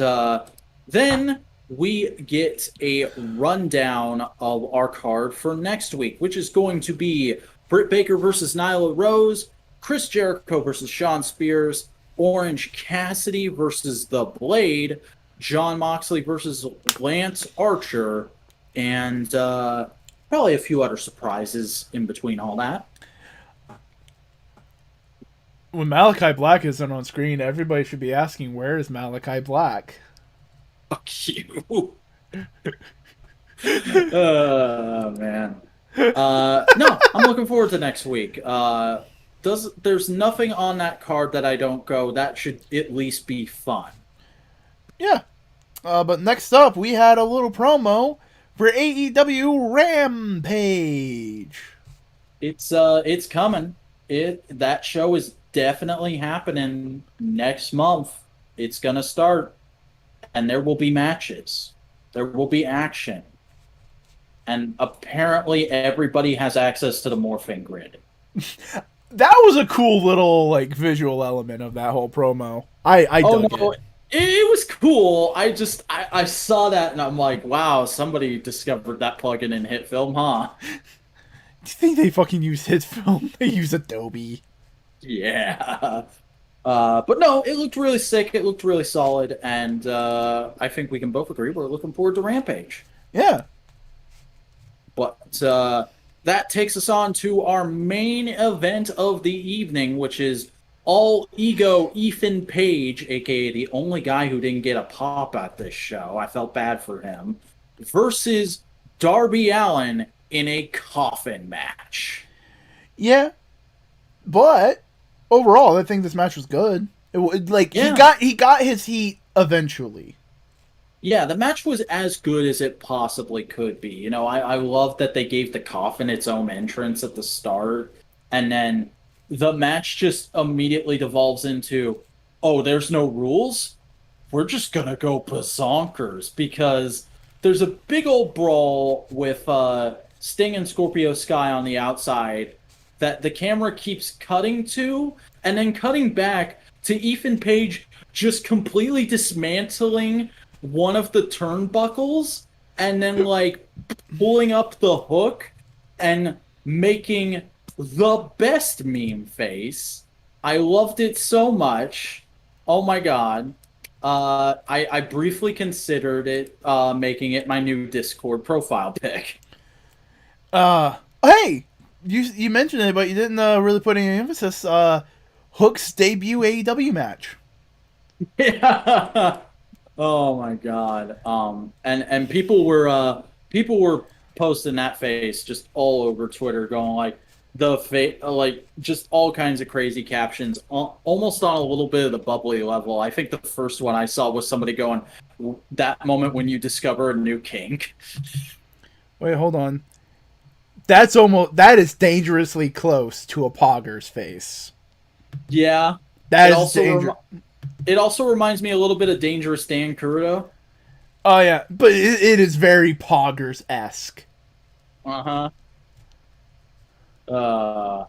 A: then we get a rundown of our card for next week, which is going to be Britt Baker versus Nyla Rose, Chris Jericho versus Shawn Spears, Orange Cassidy versus The Blade, John Moxley versus Lance Archer, and probably a few other surprises in between all that.
B: When Malachi Black isn't on screen, everybody should be asking, where is Malachi Black?
A: Fuck you. Man. No, I'm looking forward to next week. There's nothing on that card that I don't go. That should at least be fun.
B: Yeah. But next up, we had a little promo for AEW Rampage.
A: It's coming. That show is definitely happening next month. It's gonna start, and there will be matches. There will be action, and apparently everybody has access to the morphing grid.
B: That was a cool little like visual element of that whole promo. I
A: Oh
B: dug
A: no,
B: it.
A: it was cool. I saw that and I'm like, wow, somebody discovered that plugin in Hit Film, huh?
B: Do you think they fucking use his film? They use Adobe.
A: Yeah. But no, it looked really sick. It looked really solid, and I think we can both agree we're looking forward to Rampage.
B: Yeah.
A: But that takes us on to our main event of the evening, which is All Ego Ethan Page, aka the only guy who didn't get a pop at this show. I felt bad for him. Versus Darby Allin in a coffin match.
B: Yeah. But overall, I think this match was good. Like
A: Yeah.
B: he got his heat eventually.
A: Yeah, the match was as good as it possibly could be. I love that they gave the coffin its own entrance at the start, and then the match just immediately devolves into, oh, there's no rules? We're just gonna go bazonkers because there's a big old brawl with Sting and Scorpio Sky on the outside that the camera keeps cutting to, and then cutting back to Ethan Page just completely dismantling one of the turnbuckles and then like pulling up the hook and making the best meme face. I loved it so much. Oh my god. I briefly considered it making it my new Discord profile pic.
B: Hey, you mentioned it, but you didn't really put any emphasis. Hook's debut AEW match.
A: Yeah. Oh my god. And people were posting that face just all over Twitter, going like like just all kinds of crazy captions, almost on a little bit of the bubbly level. I think the first one I saw was somebody going, "That moment when you discover a new kink."
B: Wait, hold on. That is dangerously close to a Pogger's face.
A: Yeah.
B: That
A: It
B: is
A: also
B: danger.
A: it also reminds me a little bit of Dangerous Dan Kurudo.
B: Oh yeah, but it is very Poggers esque.
A: Uh-huh. But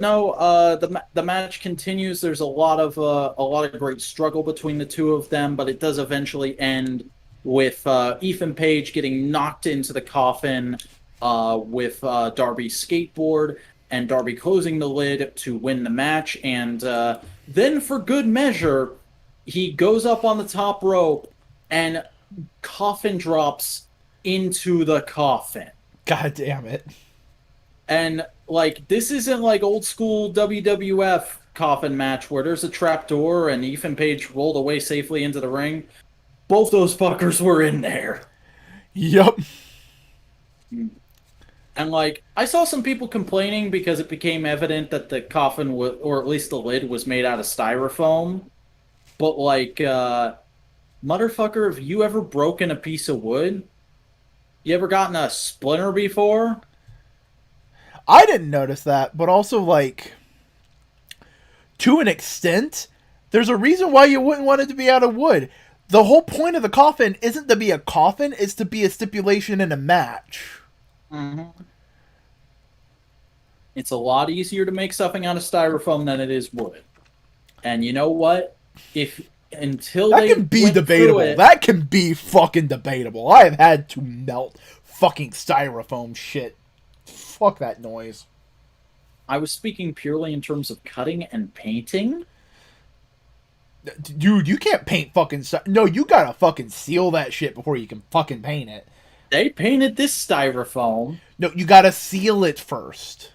A: no, the match continues. There's a lot of great struggle between the two of them, but it does eventually end with Ethan Page getting knocked into the coffin with Darby's skateboard, and Darby closing the lid to win the match. And then, for good measure, he goes up on the top rope and coffin drops into the coffin.
B: God damn it.
A: And like this isn't like old school WWF coffin match where there's a trap door and Ethan Page rolled away safely into the ring. Both those fuckers were in there.
B: Yup.
A: And like I saw some people complaining because it became evident that the coffin was, or at least the lid was made out of styrofoam. But like motherfucker, have you ever broken a piece of wood? You ever gotten a splinter before?
B: I didn't notice that, but also like to an extent, there's a reason why you wouldn't want it to be out of wood. The whole point of the coffin isn't to be a coffin, it's to be a stipulation in a match.
A: Mm-hmm. It's a lot easier to make something out of styrofoam than it is wood. And you know what? If until
B: That
A: they
B: can be
A: went through
B: debatable.
A: it,
B: That can be fucking debatable. I have had to melt fucking styrofoam shit. Fuck that noise.
A: I was speaking purely in terms of cutting and painting.
B: Dude, you can't paint fucking No, you gotta fucking seal that shit before you can fucking paint it.
A: They painted this styrofoam.
B: No, you gotta seal it first.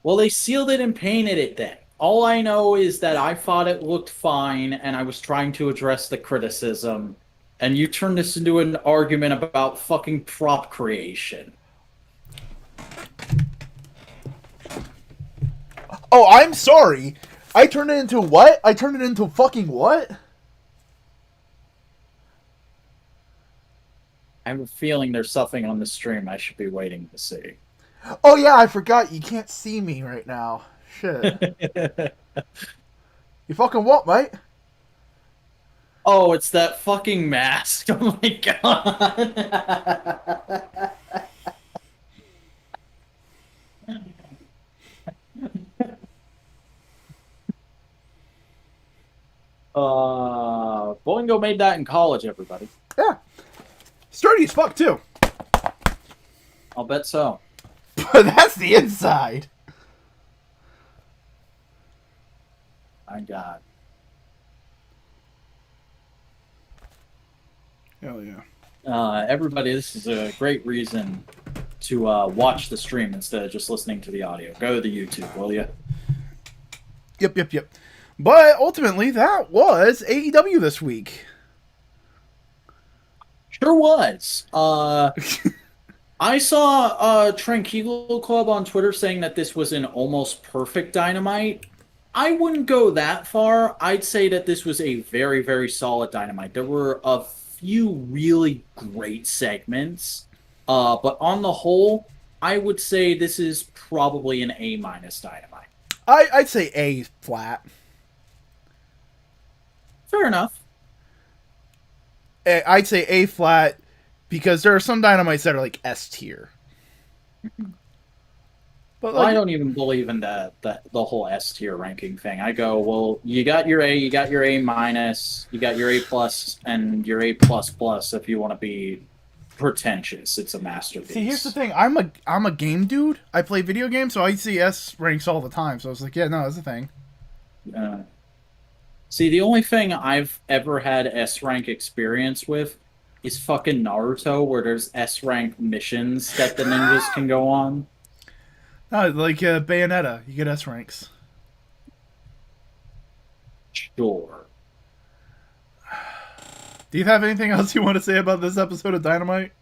A: Well, they sealed it and painted it then. All I know is that I thought it looked fine and I was trying to address the criticism. And you turned this into an argument about fucking prop creation.
B: Oh, I'm sorry. I turned it into what? I turned it into fucking what?
A: I have a feeling there's something on the stream I should be waiting to see.
B: Oh yeah, I forgot. You can't see me right now. Shit. You fucking what, mate?
A: Oh, it's that fucking mask. Oh my god. Boingo made that in college, everybody.
B: Yeah. Sturdy as fuck too.
A: I'll bet so.
B: But that's the inside.
A: My god.
B: Hell yeah.
A: Everybody, this is a great reason to watch the stream instead of just listening to the audio. Go to the YouTube, will you?
B: Yep. But ultimately, that was AEW this week.
A: Sure was. I saw Tranquilo Club on Twitter saying that this was an almost perfect Dynamite. I wouldn't go that far. I'd say that this was a very, very solid Dynamite. There were a few really great segments, but on the whole, I would say this is probably an A minus Dynamite.
B: I'd say A flat.
A: Fair enough.
B: I'd say A flat because there are some Dynamites that are like S tier. But
A: Well, I
B: like,
A: don't even believe in the whole S tier ranking thing. I go, well, you got your A, you got your A minus, you got your A plus, and your A plus plus. If you want to be pretentious, it's a masterpiece.
B: see, here's the thing. I'm a game dude. I play video games, so I see S ranks all the time. So I was like, yeah, no, that's a thing.
A: Uh, see, the only thing I've ever had S rank experience with is fucking Naruto, where there's S rank missions that the ninjas can go on.
B: No, like Bayonetta, you get S ranks.
A: Sure.
B: Do you have anything else you want to say about this episode of Dynamite?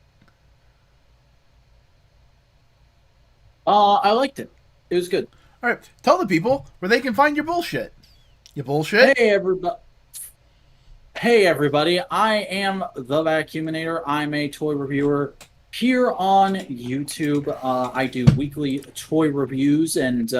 A: I liked it. It was good.
B: All right, tell the people where they can find your bullshit. Your
A: Hey
B: bullshit.
A: everybody. Hey everybody. I am the Vacuuminator. I'm a toy reviewer here on YouTube. I do weekly toy reviews and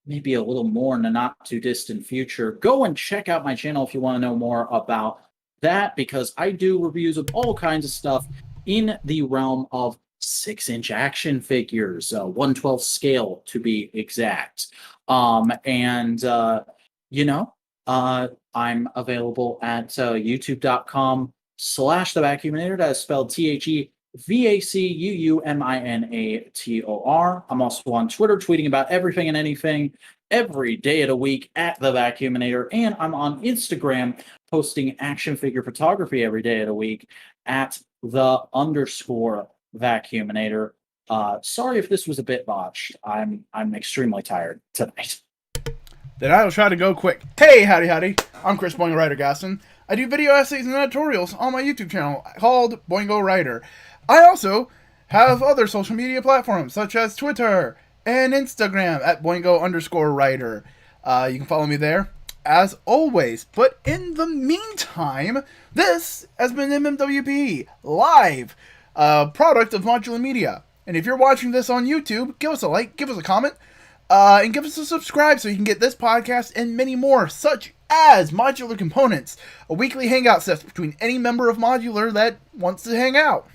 A: maybe a little more in the not too distant future. Go and check out my channel if you want to know more about that because I do reviews of all kinds of stuff in the realm of 6-inch action figures, 1/12 scale to be exact. And you know, I'm available at youtube.com/the Vacuuminator. That is spelled TheVacuuminator. I'm also on Twitter, tweeting about everything and anything every day of the week at the Vacuuminator. And I'm on Instagram, posting action figure photography every day of the week at the_Vacuuminator. Sorry if this was a bit botched. I'm extremely tired tonight.
B: Then I will try to go quick. Hey, howdy, howdy. I'm Chris Boingo Writer Gaston. I do video essays and editorials on my YouTube channel called Boingo Writer. I also have other social media platforms such as Twitter and Instagram at Boingo_Writer. You can follow me there as always. But in the meantime, this has been Mmwp live, product of Modular Media. And if you're watching this on YouTube, give us a like, give us a comment, and give us a subscribe so you can get this podcast and many more, such as Modular Components, a weekly hangout session between any member of Modular that wants to hang out.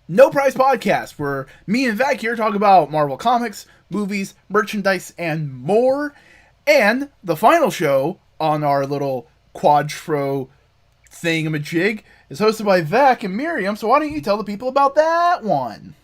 B: No Price Podcast, where me and Vac here talk about Marvel Comics, movies, merchandise, and more. And the final show on our little quadro thingamajig is hosted by Vac and Miriam, so why don't you tell the people about that one?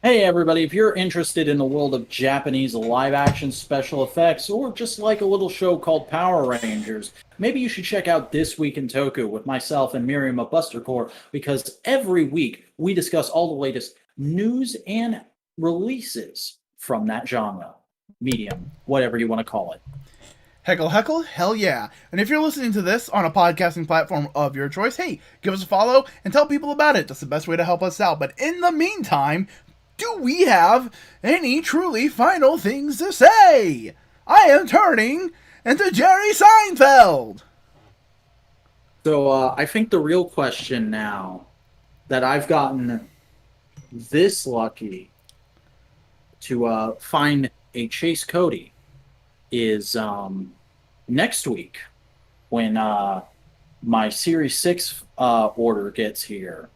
A: Hey everybody, if you're interested in the world of Japanese live action special effects or just like a little show called Power Rangers, maybe you should check out This Week in Toku with myself and Miriam of Bustercore because every week we discuss all the latest news and releases from that genre, medium, whatever you want to call it.
B: Heckle, heckle, hell yeah. And if you're listening to this on a podcasting platform of your choice, hey, give us a follow and tell people about it. That's the best way to help us out. But in the meantime, do we have any truly final things to say? I am turning into Jerry Seinfeld.
A: So I think the real question now that I've gotten this lucky to find a Chase Cody is next week when my Series 6 order gets here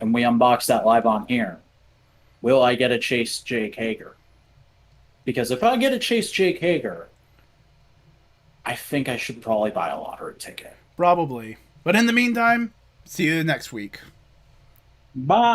A: and we unbox that live on here. Will I get a Chase Jake Hager? Because if I get a Chase Jake Hager, I think I should probably buy a lottery ticket.
B: Probably. But in the meantime, see you next week.
A: Bye.